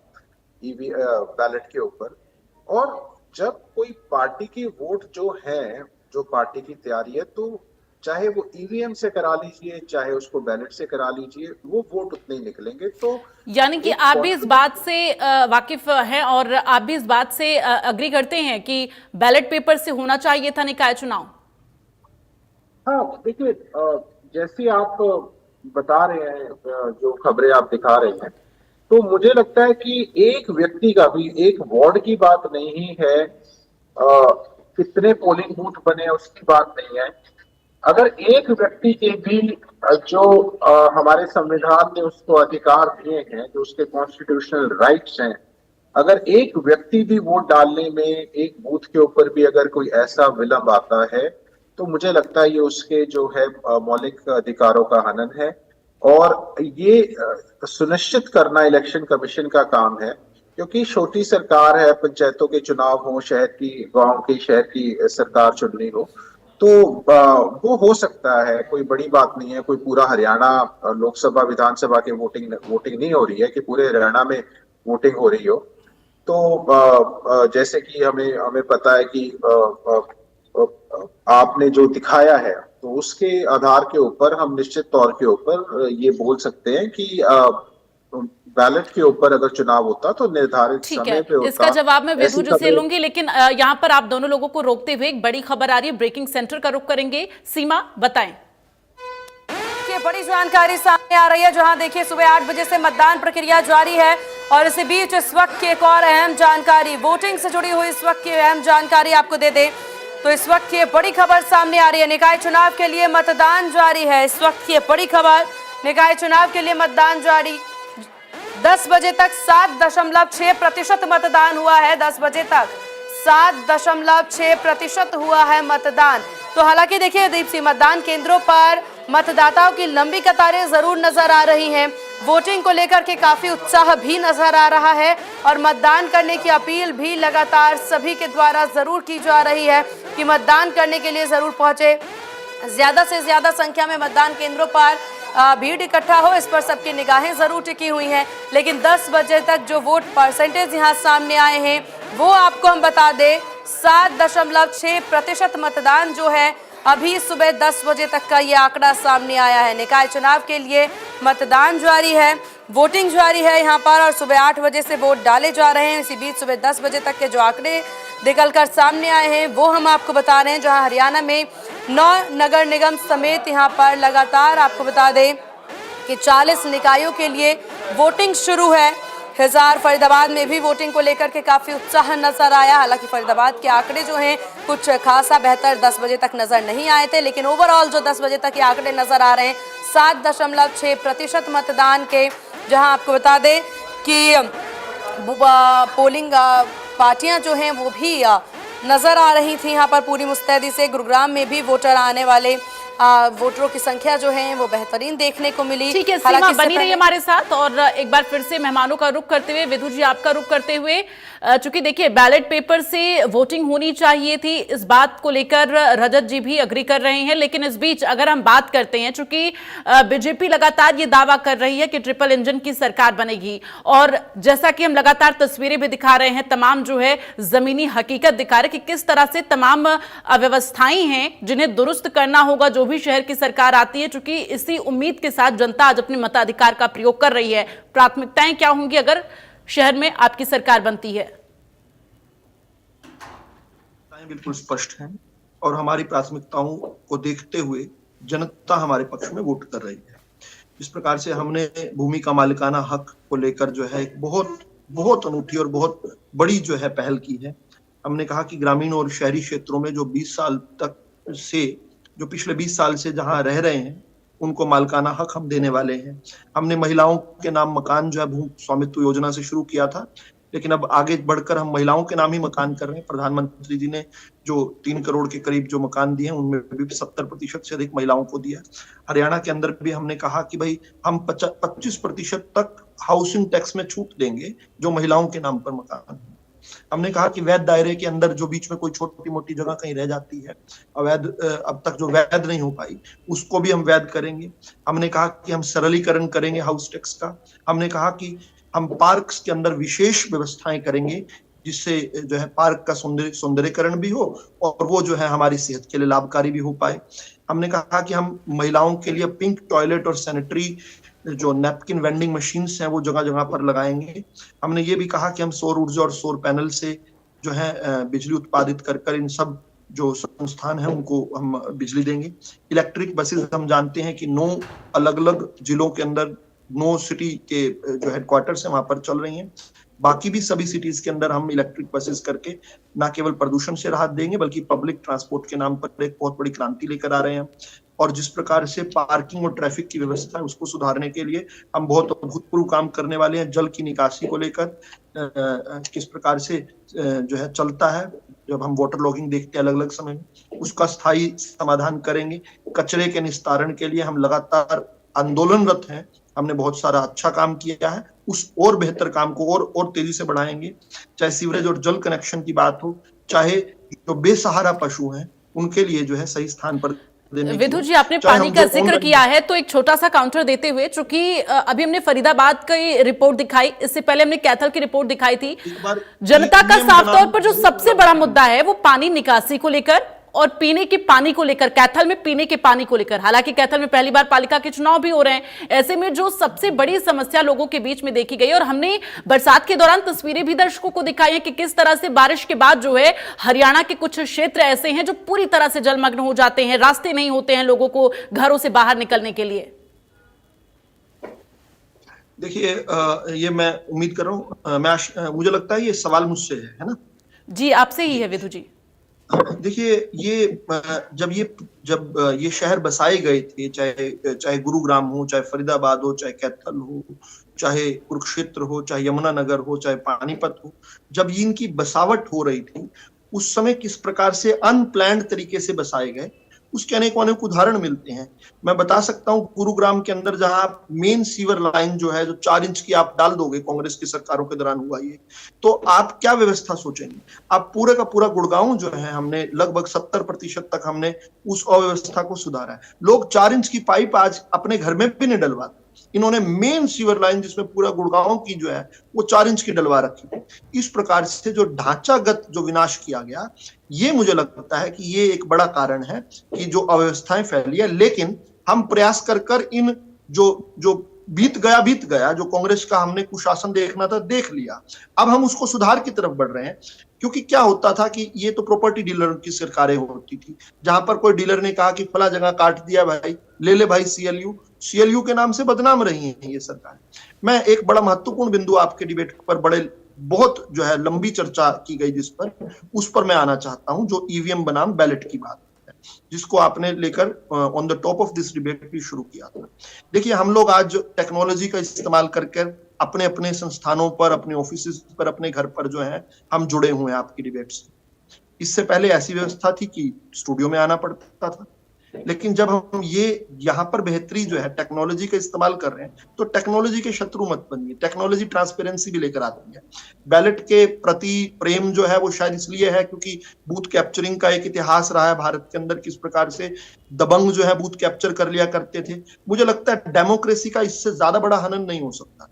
ईवी बैलेट के ऊपर। और जब कोई पार्टी की वोट जो है, जो पार्टी की तैयारी है, तो चाहे वो ईवीएम से करा लीजिए चाहे उसको बैलेट से करा लीजिए, वो वोट उतने ही निकलेंगे। तो यानी कि आप भी इस बात से वाकिफ हैं और आप भी इस बात से अग्री करते हैं कि बैलेट पेपर से होना चाहिए था निकाय चुनाव? हाँ, देखिए जैसे आप बता रहे हैं, जो खबरें आप दिखा रहे हैं, तो मुझे लगता है कि एक व्यक्ति का भी, एक वार्ड की बात नहीं है, कितने पोलिंग बूथ बने उसकी बात नहीं है। अगर एक व्यक्ति के भी जो हमारे संविधान ने उसको अधिकार दिए हैं, जो उसके कॉन्स्टिट्यूशनल राइट्स हैं, अगर एक व्यक्ति भी वोट डालने में एक बूथ के ऊपर भी अगर कोई ऐसा विलंब आता है तो मुझे लगता है ये उसके जो है मौलिक अधिकारों का हनन है। और ये सुनिश्चित करना इलेक्शन कमीशन का काम है, क्योंकि छोटी सरकार है, पंचायतों के चुनाव हो, शहर की, गांव की, शहर की सरकार चुननी हो, तो वो हो सकता है, कोई बड़ी बात नहीं है। कोई पूरा हरियाणा लोकसभा विधानसभा के वोटिंग नहीं हो रही है कि पूरे हरियाणा में वोटिंग हो रही हो। तो जैसे कि हमें पता है कि आपने जो दिखाया है, तो उसके आधार के ऊपर हम निश्चित तौर के ऊपर ये बोल सकते हैं कि बैलेट के ऊपर अगर चुनाव होता तो निर्धारित समय पे होता। इसका जवाब मैं विधु जी से लूंगी, लेकिन यहाँ पर आप दोनों लोगों को रोकते हुए एक बड़ी खबर आ रही है, ब्रेकिंग सेंटर का रुख करेंगे। सीमा, बताएं। बड़ी जानकारी सामने आ रही है, जहां देखिए सुबह 8 बजे से मतदान प्रक्रिया जारी है और इसी बीच इस वक्त की एक और अहम जानकारी, वोटिंग से जुड़ी हुई इस वक्त की अहम जानकारी आपको दे दें तो इस वक्त की बड़ी खबर सामने आ रही है। निकाय चुनाव के लिए मतदान जारी है। इस वक्त की बड़ी खबर, निकाय चुनाव के लिए मतदान जारी। 10 बजे तक 7.6% मतदान हुआ है। 10 बजे तक 7.6% हुआ है मतदान। तो हालांकि देखिए दीप सिंह, मतदान केंद्रों पर मतदाताओं की लंबी कतारें जरूर नजर आ रही हैं। वोटिंग को लेकर के काफी उत्साह भी नजर आ रहा है और मतदान करने की अपील भी लगातार सभी के द्वारा जरूर की जा रही है कि मतदान करने के लिए जरूर पहुंचे। ज्यादा से ज्यादा संख्या में मतदान केंद्रों पर भीड़ इकट्ठा हो, इस पर सबकी निगाहें जरूर टिकी हुई हैं। लेकिन 10 बजे तक जो वोट परसेंटेज यहाँ सामने आए हैं वो आपको हम बता दें, 7.6% मतदान जो है अभी सुबह 10 बजे तक का ये आंकड़ा सामने आया है। निकाय चुनाव के लिए मतदान जारी है, वोटिंग जारी है यहाँ पर और सुबह 8 बजे से वोट डाले जा रहे हैं। इसी बीच सुबह 10 बजे तक के जो आंकड़े निकलकर सामने आए हैं वो हम आपको बता रहे हैं, जहां हरियाणा में 9 नगर निगम समेत यहाँ पर लगातार आपको बता दें कि 40 निकायों के लिए वोटिंग शुरू है। हिसार, फरीदाबाद में भी वोटिंग को लेकर के काफी उत्साह नजर आया। हालांकि फरीदाबाद के आंकड़े जो हैं कुछ खासा बेहतर 10 बजे तक नजर नहीं आए थे, लेकिन ओवरऑल जो 10 बजे तक ये आंकड़े नजर आ रहे हैं 7.6% मतदान के, जहां आपको बता दें कि पोलिंग पार्टियां जो हैं वो भी नजर आ रही थी यहाँ पर पूरी मुस्तैदी से। गुरुग्राम में भी वोटर आने वाले वोटरों की संख्या जो है वो बेहतरीन देखने को मिली। ठीक है, सीमा बनी रही हमारे साथ और एक बार फिर से मेहमानों का रुख करते हुए, विधु जी आपका रुख करते हुए, चूंकि देखिए बैलेट पेपर से वोटिंग होनी चाहिए थी, इस बात को लेकर रजत जी भी अग्री कर रहे हैं। लेकिन इस बीच अगर हम बात करते हैं, चूंकि बीजेपी लगातार ये दावा कर रही है कि ट्रिपल इंजन की सरकार बनेगी और जैसा कि हम लगातार तस्वीरें भी दिखा रहे हैं, तमाम जो है जमीनी हकीकत दिखा रहे कि किस तरह से तमाम अव्यवस्थाएं हैं जिन्हें दुरुस्त करना होगा जो भी शहर की सरकार आती है। चूंकि इसी उम्मीद के साथ जनता आज अपने मताधिकार का प्रयोग कर रही है। प्राथमिकताएं क्या होंगी अगर शहर में आपकी सरकार बनती है? बिल्कुल स्पष्ट हैं और हमारी प्राथमिकताओं को देखते हुए जनता हमारे पक्ष में वोट कर रही है। जिस प्रकार से हमने भूमि का मालिकाना हक को लेकर जो है एक बहुत बहुत अनूठी और बहुत बड़ी जो है पहल की है। हमने कहा कि ग्रामीण और शहरी क्षेत्रों में जो 20 साल तक से जो पिछले 20 साल से जहां रह रहे हैं उनको मालिकाना हक हम देने वाले हैं। हमने महिलाओं के नाम मकान जो है भू स्वामित्व योजना से शुरू किया था, लेकिन अब आगे बढ़कर हम महिलाओं के नाम ही मकान कर रहे हैं। प्रधानमंत्री जी ने जो 3 करोड़ के करीब जो मकान दिए हैं उनमें भी 70% से अधिक महिलाओं को दिया। हरियाणा के अंदर भी हमने कहा कि भाई हम 25% तक हाउसिंग टैक्स में छूट देंगे जो महिलाओं के नाम पर मकान है। हमने कहा कि वैध दायरे के अंदर जो बीच में कोई छोटी मोटी जगह कहीं रह जाती है अवैध, अब तक जो वैध नहीं हो पाई उसको भी हम वैध करेंगे। हमने कहा कि हम सरलीकरण करेंगे हाउस टैक्स का। हमने कहा कि हम पार्क्स के अंदर विशेष व्यवस्थाएं करेंगे जिससे जो है पार्क का सौंदर्यीकरण भी हो और वो जो है हमारी सेहत के लिए लाभकारी भी हो पाए। हमने कहा कि हम महिलाओं के लिए पिंक टॉयलेट और सैनिटरी जो नैपकिन वेंडिंग मशीन्स हैं वो जगह जगह पर लगाएंगे। हमने ये भी कहा कि हम सौर ऊर्जा और सौर पैनल से जो है बिजली उत्पादित कर इन सब जो संस्थान है उनको हम बिजली देंगे। इलेक्ट्रिक बसेस हम जानते हैं कि 9 अलग अलग जिलों के अंदर 9 सिटी के जो हेडक्वार्टर्स हैं वहां पर चल रही हैं। बाकी भी सभी सिटीज के अंदर हम इलेक्ट्रिक बसेस करके न केवल प्रदूषण से राहत देंगे बल्कि पब्लिक ट्रांसपोर्ट के नाम पर एक बहुत बड़ी क्रांति लेकर आ रहे हैं। और जिस प्रकार से पार्किंग और ट्रैफिक की व्यवस्था है उसको सुधारने के लिए हम बहुत अभूतपूर्व काम करने वाले हैं। जल की निकासी को लेकर किस प्रकार से जो है चलता है, जब हम वाटर लॉगिंग देखते हैं अलग अलग समय में उसका स्थायी समाधान करेंगे। कचरे के निस्तारण के लिए हम लगातार आंदोलनरत हैं। हमने बहुत सारा अच्छा काम किया है, उस और बेहतर काम को और तेजी से बढ़ाएंगे। चाहे सीवरेज और जल कनेक्शन की बात हो, चाहे जो बेसहारा पशु हैं उनके लिए जो है सही स्थान पर। विधु जी, आपने पानी का जिक्र किया है तो एक छोटा सा काउंटर देते हुए, चूंकि अभी हमने फरीदाबाद की रिपोर्ट दिखाई, इससे पहले हमने कैथल की रिपोर्ट दिखाई थी। जनता का साफ तौर पर जो सबसे बड़ा मुद्दा है वो पानी निकासी को लेकर और पीने के पानी को लेकर, कैथल में पीने के पानी को लेकर। हालांकि कैथल में पहली बार पालिका के चुनाव भी हो रहे हैं, ऐसे में जो सबसे बड़ी समस्या लोगों के बीच में देखी गई और हमने बरसात के दौरान तस्वीरें भी दर्शकों को दिखाई है कि किस तरह से बारिश के बाद जो है हरियाणा के कुछ क्षेत्र ऐसे हैं जो पूरी तरह से जलमग्न हो जाते हैं, रास्ते नहीं होते हैं लोगों को घरों से बाहर निकलने के लिए। देखिए, ये मैं उम्मीद कर रहा हूँ, मुझे लगता है ये सवाल मुझसे है ना? जी, आपसे ही है विधु जी। देखिए, जब ये शहर बसाए गए थे, चाहे गुरुग्राम हो, चाहे फरीदाबाद हो, चाहे कैथल हो, चाहे कुरुक्षेत्र हो, चाहे यमुनानगर हो, चाहे पानीपत हो, जब इनकी बसावट हो रही थी उस समय किस प्रकार से अनप्लैन्ड तरीके से बसाए गए उसके अनेक उदाहरण मिलते हैं। मैं बता सकता हूँ गुरुग्राम के अंदर जहां मेन सीवर लाइन जो है जो 4 इंच की आप डाल दोगे, कांग्रेस की सरकारों के दौरान हुआ ये, तो आप क्या व्यवस्था सोचेंगे? आप पूरे का पूरा गुड़गांव जो है हमने लगभग 70% तक हमने उस अव्यवस्था को सुधारा है। लोग 4 इंच की पाइप आज अपने घर में भी नहीं डलवाते। इन्होंने मेन सीवर लाइन जिसमें पूरा गुड़गांव की जो है वो 4 इंच की डलवा रखी। इस प्रकार से जो ढांचागत जो विनाश किया गया, ये मुझे लगता है कि ये एक बड़ा कारण है कि जो अव्यवस्थाएं फैली है। लेकिन हम प्रयास कर इन जो बीत गया, जो कांग्रेस का हमने कुशासन देखना था देख लिया, अब हम उसको सुधार की तरफ बढ़ रहे हैं। क्योंकि क्या होता था कि ये तो प्रॉपर्टी डीलर की सरकारें होती थी, जहां पर कोई डीलर ने कहा कि फला जगह काट दिया भाई, ले ले भाई सीएलयू के नाम से बदनाम रही है ये सरकार। मैं एक बड़ा महत्वपूर्ण बिंदु आपके डिबेट पर बहुत जो है लंबी चर्चा की गई उस पर मैं आना चाहता हूं, जो ईवीएम बनाम बैलेट की बात है, जिसको आपने लेकर on the top of this debate भी शुरू किया था। देखिए, हम लोग आज टेक्नोलॉजी का इस्तेमाल करके अपने अपने संस्थानों पर, अपने ऑफिस पर, अपने घर पर जो है हम जुड़े हुए हैं आपकी डिबेट से। इससे पहले ऐसी व्यवस्था थी कि स्टूडियो में आना पड़ता था। लेकिन जब हम ये यहाँ पर बेहतरी जो है टेक्नोलॉजी का इस्तेमाल कर रहे हैं, तो टेक्नोलॉजी के शत्रु मत बनिए। टेक्नोलॉजी ट्रांसपेरेंसी भी लेकर आती है। बैलेट के प्रति प्रेम जो है वो शायद इसलिए है क्योंकि बूथ कैप्चरिंग का एक इतिहास रहा है भारत के अंदर, किस प्रकार से दबंग जो है बूथ कैप्चर कर लिया करते थे। मुझे लगता है डेमोक्रेसी का इससे ज्यादा बड़ा हनन नहीं हो सकता।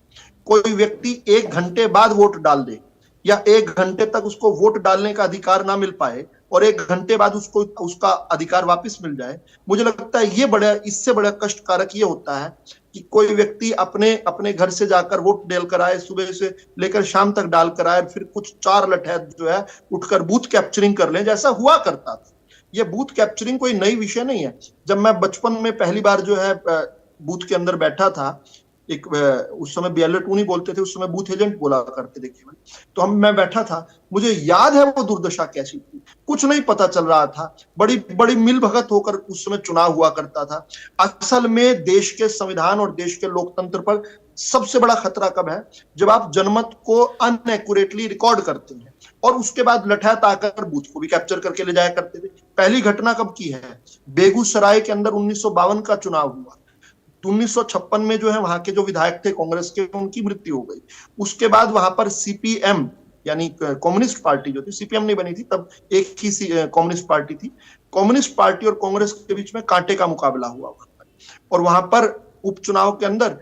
कोई व्यक्ति 1 घंटे बाद वोट डाल दे या 1 घंटे तक उसको वोट डालने का अधिकार ना मिल पाए और 1 घंटे बाद उसको उसका अधिकार वापस मिल जाए, मुझे लगता है इससे बड़ा कष्टकारक ये होता है कि कोई व्यक्ति अपने घर से जाकर वोट डाल कर आए, सुबह से लेकर शाम तक डाल कर आए, फिर कुछ 4 लठैत जो है उठकर बूथ कैप्चरिंग कर लें, जैसा हुआ करता था। ये बूथ कैप्चरिंग कोई नई विषय नहीं है। जब मैं बचपन में पहली बार जो है बूथ के अंदर बैठा था, एक उस समय BLO2 नहीं बोलते थे, उस समय बूथ एजेंट बोला करते थे केवल, तो मैं बैठा था, मुझे याद है वो दुर्दशा कैसी थी, कुछ नहीं पता चल रहा था, बड़ी बड़ी मिल भगत होकर उस समय चुनाव हुआ करता था। असल में देश के संविधान और देश के लोकतंत्र पर सबसे बड़ा खतरा कब है, जब आप जनमत को अनएक्यूरेटली रिकॉर्ड करते हैं और उसके बाद लठैत आकर बूथ को भी कैप्चर करके ले जाया करते थे। पहली घटना कब की है, बेगूसराय के अंदर 1952 का चुनाव हुआ, 1956 में जो है वहां के जो विधायक थे कांग्रेस के, उनकी मृत्यु हो गई। उसके बाद वहां पर CPM यानी कम्युनिस्ट पार्टी जो थी, CPM नहीं बनी थी तब, एक ही कम्युनिस्ट पार्टी थी, कम्युनिस्ट पार्टी और कांग्रेस के बीच में कांटे का मुकाबला हुआ और वहां पर उपचुनाव के अंदर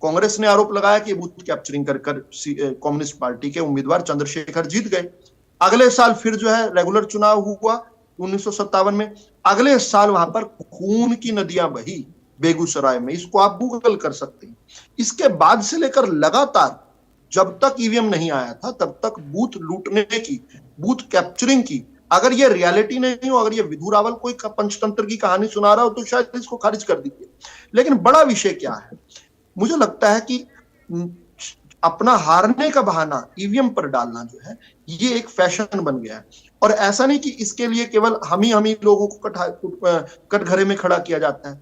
कांग्रेस ने आरोप लगाया कि बूथ कैप्चरिंग कर कम्युनिस्ट पार्टी के उम्मीदवार चंद्रशेखर जीत गए। अगले साल फिर जो है रेगुलर चुनाव हुआ 1957 में, अगले साल वहां पर खून की नदियां बही बेगूसराय में, इसको आप गूगल कर सकते हैं। इसके बाद से लेकर लगातार जब तक EVM नहीं आया था तब तक बूथ लूटने की, बूथ कैप्चरिंग की, अगर ये रियलिटी नहीं हो, अगर ये विधु रावल कोई पंचतंत्र की कहानी सुना रहा हो तो शायद इसको खारिज कर दीजिए। लेकिन बड़ा विषय क्या है, मुझे लगता है कि अपना हारने का बहाना EVM पर डालना जो है ये एक फैशन बन गया है और ऐसा नहीं कि इसके लिए केवल हम ही लोगों को कटघरे में खड़ा किया जाता है।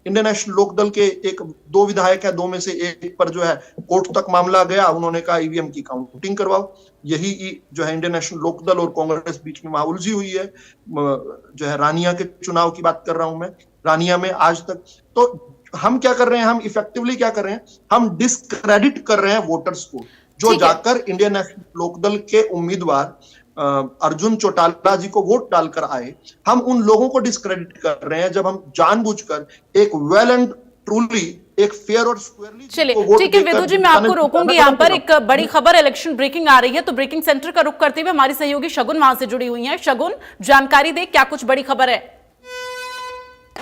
इंडियन नेशनल लोकदल के एक दो विधायक है, दो में से एक पर जो है कोर्ट तक मामला गया, उन्होंने कहा EVM की काउंटिंग करवाओ। यही जो है इंडियन नेशनल लोकदल और कांग्रेस बीच में वहां उलझी हुई है। जो है रानिया के चुनाव की बात कर रहा हूं मैं, रानिया में आज तक तो हम क्या कर रहे हैं, हम इफेक्टिवली क्या कर रहे हैं, हम डिस्क्रेडिट कर रहे हैं वोटर्स को, जो जाकर इंडियन नेशनल लोकदल के उम्मीदवार अर्जुन चौटाला जी को वोट डालकर आए, हम उन लोगों को डिस्क्रेडिट कर रहे हैं जब हम जानबूझकर एक वेल एंड ट्रूली एक फेयर और स्क्वायरली। चलिए ठीक है विधु जी, मैं आपको रोकूंगी यहाँ पर। एक बड़ी खबर इलेक्शन ब्रेकिंग आ रही है, तो ब्रेकिंग सेंटर का रुख करते हुए हमारी सहयोगी शगुन वहां से जुड़ी हुई है। शगुन, जानकारी दे, क्या कुछ बड़ी खबर है?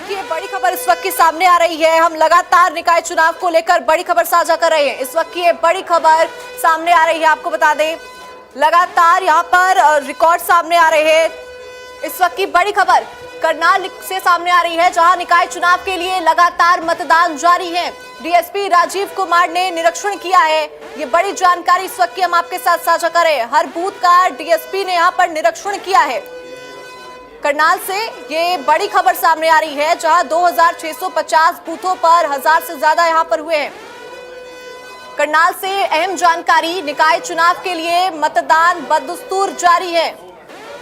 ये बड़ी खबर इस वक्त की सामने आ रही है। हम लगातार निकाय चुनाव को लेकर बड़ी खबर साझा कर रहे हैं। इस वक्त की ये बड़ी खबर सामने आ रही है, आपको बता दें लगातार यहाँ पर रिकॉर्ड सामने आ रहे हैं। इस वक्त की बड़ी खबर करनाल से सामने आ रही है, जहां निकाय चुनाव के लिए लगातार मतदान जारी है। DSP राजीव कुमार ने निरीक्षण किया है। ये बड़ी जानकारी इस वक्त की हम आपके साथ साझा कर रहे हैं। हर बूथ का DSP ने यहाँ पर निरीक्षण किया है। करनाल से ये बड़ी खबर सामने आ रही है, जहां 2650 बूथों पर 1000 से ज्यादा यहां पर हुए हैं। करनाल से अहम जानकारी, निकाय चुनाव के लिए मतदान बदस्तूर जारी है।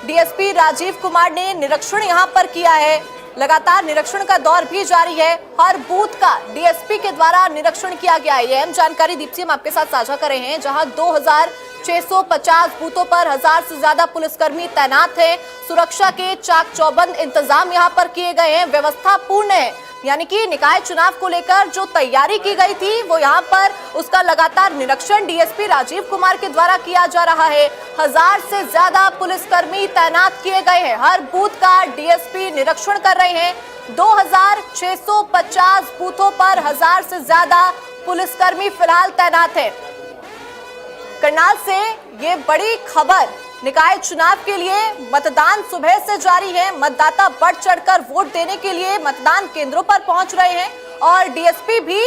DSP राजीव कुमार ने निरीक्षण यहां पर किया है। लगातार निरीक्षण का दौर भी जारी है। हर बूथ का DSP के द्वारा निरीक्षण किया गया है। अहम जानकारी दीप्ति हम आपके साथ साझा कर रहे हैं, जहां 2650 बूथों पर 1000 से ज्यादा पुलिसकर्मी तैनात हैं। सुरक्षा के चाक चौबंद इंतजाम यहां पर किए गए हैं। व्यवस्था पूर्ण है, यानी कि निकाय चुनाव को लेकर जो तैयारी की गई थी वो यहाँ पर उसका लगातार निरीक्षण DSP राजीव कुमार के द्वारा किया जा रहा है। 1000 से ज्यादा पुलिसकर्मी तैनात किए गए हैं। हर बूथ का DSP निरीक्षण कर रहे हैं। 2650 बूथों पर 1000 से ज्यादा पुलिसकर्मी फिलहाल तैनात है। करनाल से ये बड़ी खबर, निकाय चुनाव के लिए मतदान सुबह से जारी है। मतदाता बढ़ चढ़कर वोट देने के लिए मतदान केंद्रों पर पहुंच रहे हैं और DSP भी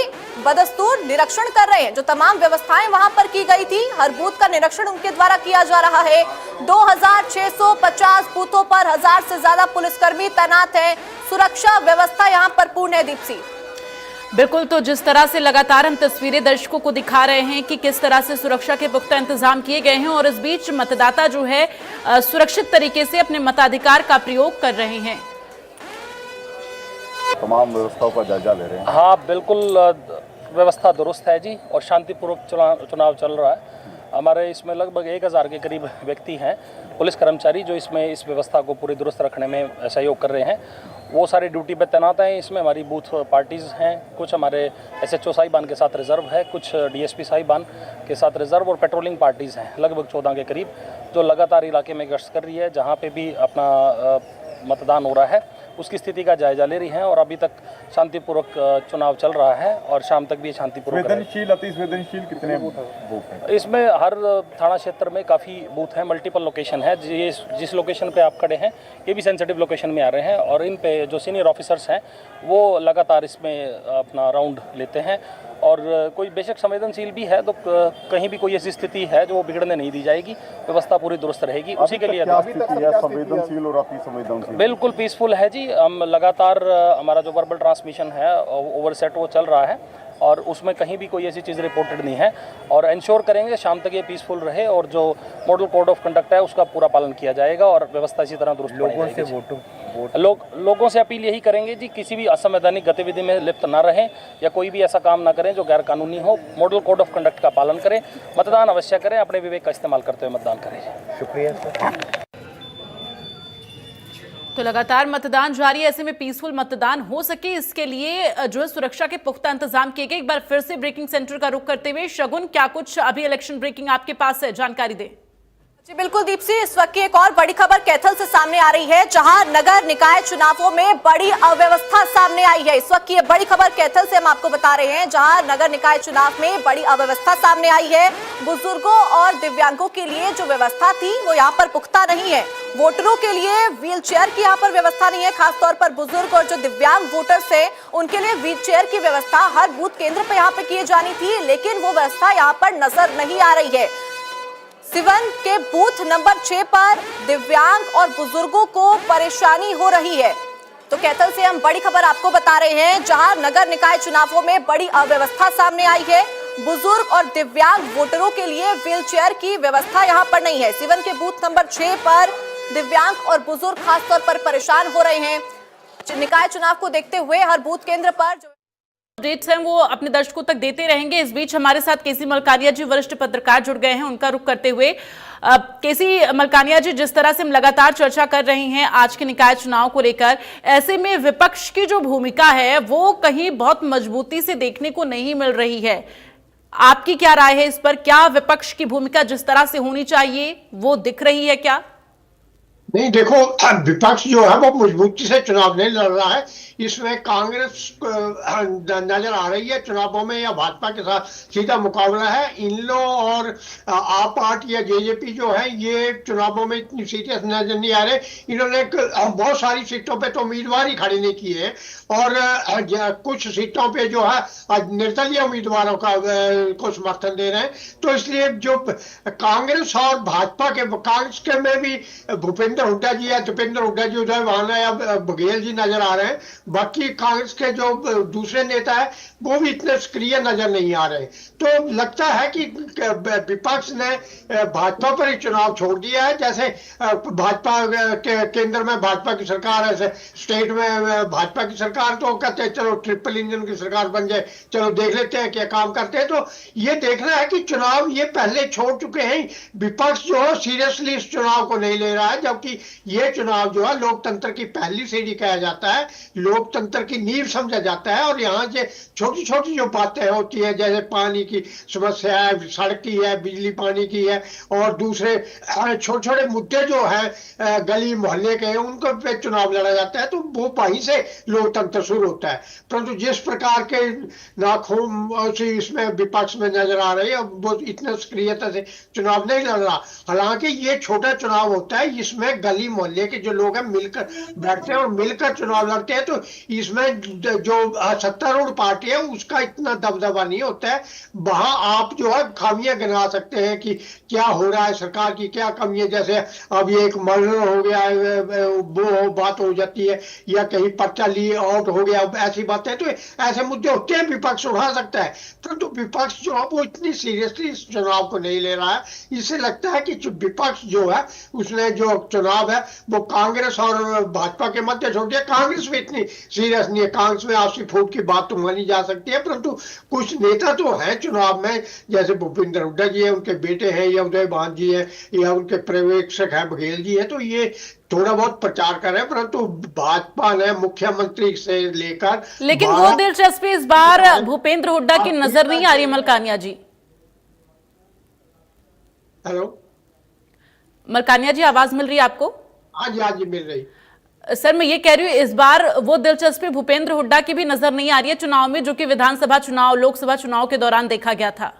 बदस्तूर निरीक्षण कर रहे हैं। जो तमाम व्यवस्थाएं वहां पर की गई थी, हर बूथ का निरीक्षण उनके द्वारा किया जा रहा है। 2650 बूथों पर 1000 से ज्यादा पुलिसकर्मी तैनात है। सुरक्षा व्यवस्था यहां पर पूर्ण है। दीप्ति, बिल्कुल, तो जिस तरह से लगातार हम तस्वीरें दर्शकों को दिखा रहे हैं कि किस तरह से सुरक्षा के पुख्ता इंतजाम किए गए हैं और इस बीच मतदाता जो है सुरक्षित तरीके से अपने मताधिकार का प्रयोग कर रहे हैं। तमाम व्यवस्थाओं का जायजा ले रहे हैं। हाँ बिल्कुल, व्यवस्था दुरुस्त है जी और शांतिपूर्वक चुनाव चल रहा है। हमारे इसमें लगभग 1000 के करीब व्यक्ति हैं, पुलिस कर्मचारी, जो इसमें इस व्यवस्था को पूरी दुरुस्त रखने में सहयोग कर रहे हैं। वो सारे ड्यूटी पे तैनात हैं। इसमें हमारी बूथ पार्टीज़ हैं, कुछ हमारे SHO साहिबान के साथ रिजर्व है, कुछ DSP साहिबान के साथ रिजर्व और पेट्रोलिंग पार्टीज़ हैं लगभग 14 के करीब, जो लगातार इलाके में गश्त कर रही है। जहाँ पे भी अपना मतदान हो रहा है उसकी स्थिति का जायजा ले रही हैं और अभी तक शांतिपूर्वक चुनाव चल रहा है और शाम तक भी शांतिपूर्वक अति संवेदनशील कितने बूथ हैं? इसमें हर थाना क्षेत्र में काफ़ी बूथ हैं, मल्टीपल लोकेशन है। जिस लोकेशन पे आप खड़े हैं ये भी सेंसिटिव लोकेशन में आ रहे हैं और इन पे जो सीनियर ऑफिसर्स हैं वो लगातार इसमें अपना राउंड लेते हैं और कोई बेशक संवेदनशील भी है तो कहीं भी कोई ऐसी स्थिति है जो वो बिगड़ने नहीं दी जाएगी, व्यवस्था पूरी दुरुस्त रहेगी। उसी के लिए संवेदनशील और अति संवेदनशील बिल्कुल पीसफुल है जी। हम लगातार हमारा जो वर्बल ट्रांसमिशन है ओवरसेट वो चल रहा है और उसमें कहीं भी कोई ऐसी चीज़ रिपोर्टेड नहीं है और इंश्योर करेंगे शाम तक ये पीसफुल रहे और जो मॉडल कोड ऑफ कंडक्ट है उसका पूरा पालन किया जाएगा और व्यवस्था इसी तरह दुरुस्त लोगों से अपील यही करेंगे जी, किसी भी असंवैधानिक गतिविधि में लिप्त ना रहें या कोई भी ऐसा काम ना करें जो गैर कानूनी हो। मॉडल कोड ऑफ कंडक्ट का पालन करें, मतदान अवश्य करें, अपने विवेक का इस्तेमाल करते हुए मतदान करें। शुक्रिया सर। तो लगातार मतदान जारी है, ऐसे में पीसफुल मतदान हो सके इसके लिए जो है सुरक्षा के पुख्ता इंतजाम किए गए। एक बार फिर से ब्रेकिंग सेंटर का रुख करते हुए शगुन, क्या कुछ अभी इलेक्शन ब्रेकिंग आपके पास है, जानकारी दे। जी बिल्कुल दीप्सी, इस वक्त की एक और बड़ी खबर कैथल से सामने आ रही है जहां नगर निकाय चुनावों में बड़ी अव्यवस्था सामने आई है। इस वक्त की ये बड़ी खबर कैथल से हम आपको बता रहे हैं जहां नगर निकाय चुनाव में बड़ी अव्यवस्था सामने आई है। बुजुर्गों और दिव्यांगों के लिए जो व्यवस्था थी वो यहाँ पर पुख्ता नहीं है। वोटरों के लिए व्हील चेयर की यहाँ पर व्यवस्था नहीं है, खासतौर पर बुजुर्ग और जो दिव्यांग वोटर्स है उनके लिए व्हील चेयर की व्यवस्था हर बूथ केंद्र पर यहाँ पे की जानी थी, लेकिन वो व्यवस्था यहाँ पर नजर नहीं आ रही है। सिवन के बूथ नंबर 6 पर दिव्यांग और बुजुर्गों को परेशानी हो रही है। तो कैथल से हम बड़ी खबर आपको बता रहे हैं जहां नगर निकाय चुनावों में बड़ी अव्यवस्था सामने आई है। बुजुर्ग और दिव्यांग वोटरों के लिए व्हील चेयर की व्यवस्था यहां पर नहीं है। सिवन के बूथ नंबर 6 पर दिव्यांग और बुजुर्ग खासतौर पर परेशान हो रहे हैं। निकाय चुनाव को देखते हुए हर बूथ केंद्र पर अपडेट्स हैं वो अपने दर्शकों तक देते रहेंगे। इस बीच हमारे साथ केसी मलकानिया जी वरिष्ठ पत्रकार जुड़ गए हैं, उनका रुख करते हुए केसी मलकानिया जी, जिस तरह से हम लगातार चर्चा कर रहे हैं आज के निकाय चुनाव को लेकर, ऐसे में विपक्ष की जो भूमिका है वो कहीं बहुत मजबूती से देखने को नहीं मिल रही है। आपकी क्या राय है इस पर? क्या विपक्ष की भूमिका जिस तरह से होनी चाहिए वो दिख रही है क्या? नहीं, देखो, विपक्ष जो है वो मजबूती से चुनाव नहीं लड़ रहा है। इसमें कांग्रेस नजर आ रही है चुनावों में या भाजपा के साथ सीधा मुकाबला है। इन लोग और आप पार्टी या जेजेपी जो है ये चुनावों में इतनी सीरियस नजर नहीं आ रहे। इन्होंने बहुत सारी सीटों पे तो उम्मीदवार ही खड़े नहीं किए हैं और कुछ सीटों पे जो है निर्दलीय उम्मीदवारों को समर्थन दे रहे हैं। तो इसलिए जो कांग्रेस और भाजपा के, कांग्रेस के में भी भूपेंद्र हुड्डा जी या दीपेंद्र हुड्डा जी उधर वहां या बघेल जी नजर आ रहे हैं। बाकी कांग्रेस के जो दूसरे नेता है वो भी इतने सक्रिय नजर नहीं आ रहे। तो लगता है कि विपक्ष ने भाजपा पर ही चुनाव छोड़ दिया है। जैसे भाजपा के केंद्र में भाजपा की सरकार है, स्टेट में भाजपा की सरकार, तो कहते हैं चलो ट्रिपल इंजन की सरकार बन जाए, चलो देख लेते हैं क्या काम करते हैं। तो ये देखना है कि चुनाव ये पहले छोड़ चुके हैं। विपक्ष जो है सीरियसली इस चुनाव को नहीं ले रहा है, जबकि ये चुनाव जो है लोकतंत्र की पहली सीढ़ी कहा जाता है, लोकतंत्र की नींव समझा जाता है। और यहाँ से छोटी छोटी जो बातें होती है, जैसे पानी की समस्या है, सड़क की है, बिजली पानी की है, और दूसरे छोटे छोटे मुद्दे जो है गली मोहल्ले के, उनको पे चुनाव लड़ा जाता है। तो वो वहीं से लोकतंत्र शुरू होता है। परंतु जिस प्रकार के नाखून इसमें विपक्ष में नजर आ रही है, वो इतने सक्रियता से चुनाव नहीं लड़ रहा। हालांकि ये छोटा चुनाव होता है, इसमें गली मोहल्ले के जो लोग हैं मिलकर बैठते हैं और मिलकर चुनाव लड़ते हैं। तो इसमें जो सत्तारूढ़ पार्टी है उसका इतना दबदबा नहीं होता है। वहां आप जो है खामियां गिना सकते हैं कि क्या हो रहा है, सरकार की क्या कमी है। जैसे अब ये एक मर्डर हो गया है, वो बात हो जाती है, या कहीं पर्चा लिए आउट हो गया, ऐसी बातें। तो ऐसे मुद्दे होते हैं, विपक्ष उठा सकता है। परंतु विपक्ष जो है वो इतनी सीरियसली इस चुनाव को नहीं ले रहा है। इससे लगता है कि विपक्ष जो है उसने जो चुनाव है वो कांग्रेस और भाजपा के मध्य छोड़ दिया। कांग्रेस में इतनी सीरियस नहीं है, कांग्रेस में आपसी फूट की बात तो मानी जा सकती है। परंतु कुछ नेता तो हैं चुनाव में, जैसे भूपेंद्र हुड्डा जी है, उनके बेटे हैं, या उदय भान जी है, या उनके पर्यवेक्षक है बघेल जी है। तो ये थोड़ा बहुत प्रचार कर रहे हैं, परंतु भाजपा ने मुख्यमंत्री से लेकर, लेकिन वो दिलचस्पी इस बार भूपेंद्र हुड्डा की नजर नहीं आ रही मलकानिया जी। हेलो मलकानिया जी, आवाज मिल रही है आपको? हाँ जी मिल रही। सर मैं ये कह रही हूँ इस बार वो दिलचस्पी भूपेंद्र हुड्डा की भी नजर नहीं आ रही है चुनाव में, जो कि विधानसभा चुनाव, लोकसभा चुनाव के दौरान देखा गया था।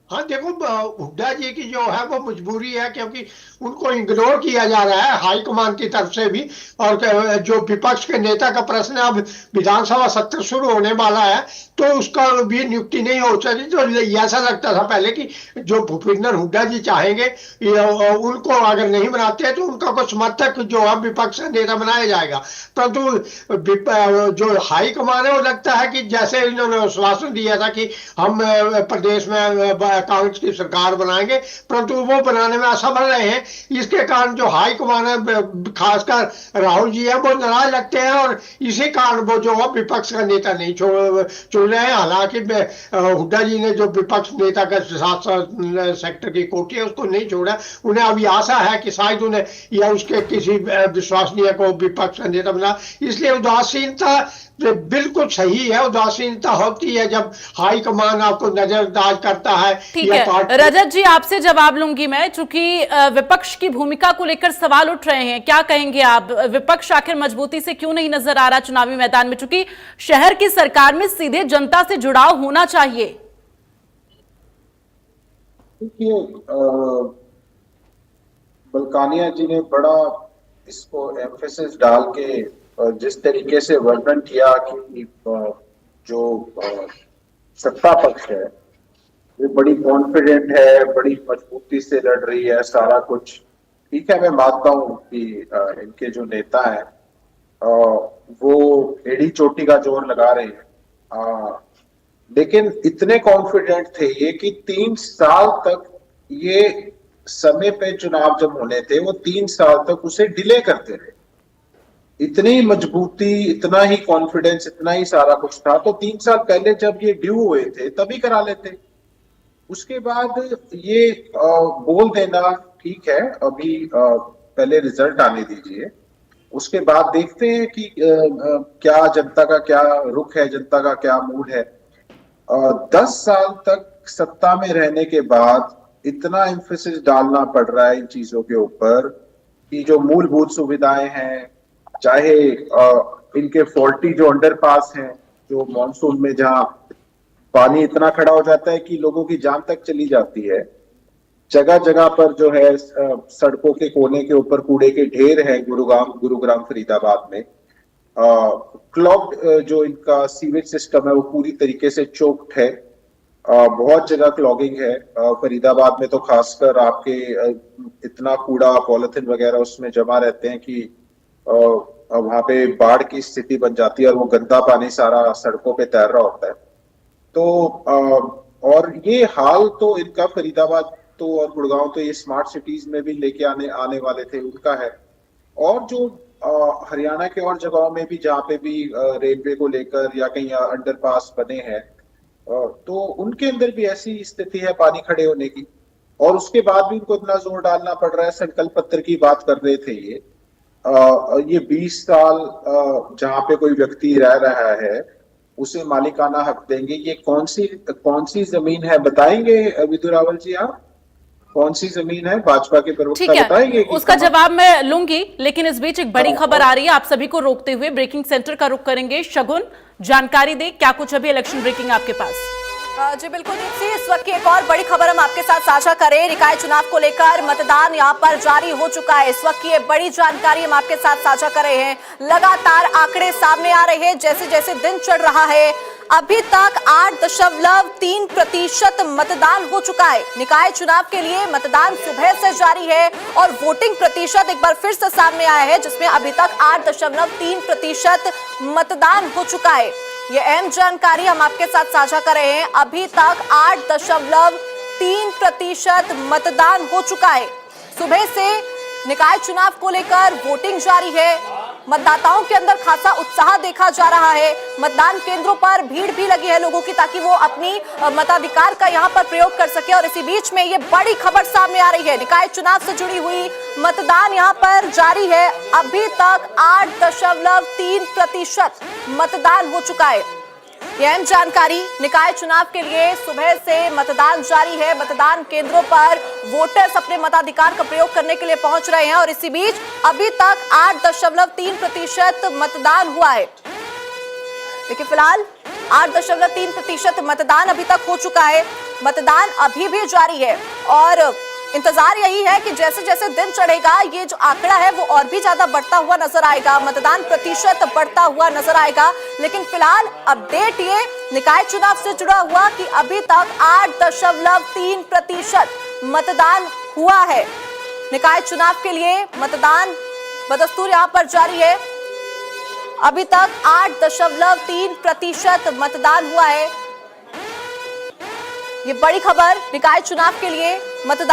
हाँ देखो, हुड्डा जी की जो है वो मजबूरी है, क्योंकि उनको इग्नोर किया जा रहा है हाईकमान की तरफ से भी। और जो विपक्ष के नेता का प्रश्न है, अब विधानसभा सत्र शुरू होने वाला है तो उसका भी नियुक्ति नहीं हो सकती। तो ऐसा लगता था पहले कि जो भूपेंद्र हुड्डा जी चाहेंगे उनको अगर नहीं बनाते हैं तो उनका कोई समर्थक जो है विपक्ष का नेता बनाया जाएगा। परंतु जो हाईकमान है वो लगता है कि जैसे इन्होंने आश्वासन दिया था कि हम प्रदेश में कांग्रेस की सरकार बनाएंगे, परंतु वो बनाने में असफल रहे हैं। इसके कारण जो हाईकमान है, खासकर राहुल जी है, वो नाराज लगते हैं और इसी कारण वो जो है विपक्ष का नेता नहीं चुन रहे हैं। हालांकि हुड्डा जी ने जो विपक्ष नेता का 7 सेक्टर की कोठी है उसको नहीं छोड़ा। उन्हें अभी आशा है कि शायद उन्हें या उसके किसी विश्वसनीय को विपक्ष का नेता बना। इसलिए उदासीनता बिल्कुल सही है। उदासीनता होती है जब हाईकमान आपको नजरअंदाज करता है। ठीक है रजत जी, आपसे जवाब लूंगी मैं, चूंकि विपक्ष की भूमिका को लेकर सवाल उठ रहे हैं, क्या कहेंगे आप? विपक्ष आखिर मजबूती से क्यों नहीं नजर आ रहा चुनावी मैदान में, चूंकि शहर की सरकार में सीधे जनता से जुड़ाव होना चाहिए? देखिए, बलकानिया जी ने बड़ा इसको एम्फेसिस डाल के जिस तरीके से वर्णन किया कि जो सत्ता पक्ष है वो बड़ी कॉन्फिडेंट है, बड़ी मजबूती से लड़ रही है, सारा कुछ ठीक है। मैं मानता हूँ कि इनके जो नेता हैं वो एड़ी चोटी का जोर लगा रहे हैं, लेकिन इतने कॉन्फिडेंट थे ये कि 3 साल तक ये समय पे चुनाव जब होने थे वो 3 साल तक उसे डिले करते रहे। इतनी मजबूती, इतना ही कॉन्फिडेंस, इतना ही सारा कुछ था, तो 3 साल पहले जब ये ड्यू हुए थे तभी करा लेते। उसके बाद ये बोल देना ठीक है, अभी पहले रिजल्ट आने दीजिए, उसके बाद देखते हैं कि क्या जनता का क्या रुख है, जनता का क्या मूड है। 10 साल तक सत्ता में रहने के बाद इतना एम्फेसिस डालना पड़ रहा है इन चीजों के ऊपर कि जो मूलभूत सुविधाएं हैं, चाहे इनके फॉल्टी जो अंडरपास हैं, जो मॉनसून में जहां पानी इतना खड़ा हो जाता है कि लोगों की जान तक चली जाती है, जगह जगह पर जो है सड़कों के कोने के ऊपर कूड़े के ढेर है। गुरुग्राम फरीदाबाद में क्लॉग्ड जो इनका सीवेज सिस्टम है वो पूरी तरीके से चोक्ड है। बहुत जगह क्लॉगिंग है। फरीदाबाद में तो खासकर आपके इतना कूड़ा, पॉलिथीन वगैरह उसमें जमा रहते हैं कि वहां पे बाढ़ की स्थिति बन जाती है और वो गंदा पानी सारा सड़कों पे तैर रहा होता है। तो और ये हाल तो इनका फरीदाबाद तो और गुड़गांव तो ये स्मार्ट सिटीज में भी लेके आने वाले थे, उनका है। और जो हरियाणा के और जगहों में भी जहाँ पे भी रेलवे को लेकर या कहीं अंडरपास बने हैं, तो उनके अंदर भी ऐसी स्थिति है पानी खड़े होने की, और उसके बाद भी उनको इतना जोर डालना पड़ रहा है। संकल्प पत्र की बात कर रहे थे ये 20 साल जहाँ पे कोई व्यक्ति रह रहा है उसे मालिकाना हक देंगे। ये कौन सी जमीन है बताएंगे विधु रावल जी? आप कौन सी जमीन है? भाजपा के प्रवक्ता बताएंगे? उसका जवाब मैं लूंगी, लेकिन इस बीच एक बड़ी खबर आ रही है। आप सभी को रोकते हुए ब्रेकिंग सेंटर का रुख करेंगे। शगुन, जानकारी दे, क्या कुछ अभी इलेक्शन ब्रेकिंग आपके पास? जी बिल्कुल दीप्ति, इस वक्त की एक और बड़ी खबर हम आपके साथ साझा करें। निकाय चुनाव को लेकर मतदान यहां पर जारी हो चुका है। इस वक्त की ये बड़ी जानकारी हम आपके साथ साझा कर रहे हैं। लगातार आंकड़े सामने आ रहे हैं जैसे जैसे दिन चढ़ रहा है। अभी तक 8.3% मतदान हो चुका है। निकाय चुनाव के लिए मतदान सुबह से जारी है और वोटिंग प्रतिशत एक बार फिर से सामने आया है, जिसमें अभी तक 8.3% मतदान हो चुका है। ये अहम जानकारी हम आपके साथ साझा कर रहे हैं। अभी तक 8.3% मतदान हो चुका है। सुबह से निकाय चुनाव को लेकर वोटिंग जारी है। मतदाताओं के अंदर खासा उत्साह देखा जा रहा है। मतदान केंद्रों पर भीड़ भी लगी है लोगों की, ताकि वो अपनी मताधिकार का यहाँ पर प्रयोग कर सके। और इसी बीच में ये बड़ी खबर सामने आ रही है, निकाय चुनाव से जुड़ी हुई मतदान यहाँ पर जारी है। अभी तक 8.3% मतदान हो चुका है। यह अहम जानकारी। निकाय चुनाव के लिए सुबह से मतदान जारी है। मतदान केंद्रों पर वोटर्स अपने मताधिकार का प्रयोग करने के लिए पहुंच रहे हैं और इसी बीच अभी तक 8.3% मतदान हुआ है। देखिए फिलहाल 8.3% मतदान अभी तक हो चुका है। मतदान अभी भी जारी है और इंतजार यही है कि जैसे जैसे दिन चढ़ेगा ये जो आंकड़ा है वो और भी ज्यादा बढ़ता हुआ नजर आएगा, मतदान प्रतिशत बढ़ता हुआ नजर आएगा। लेकिन फिलहाल अपडेट ये निकाय चुनाव से जुड़ा हुआ कि अभी तक 8.3% मतदान हुआ है। निकाय चुनाव के लिए मतदान बदस्तूर यहां पर जारी है। अभी तक 8.3% मतदान हुआ है। ये बड़ी खबर निकाय चुनाव के लिए मतदान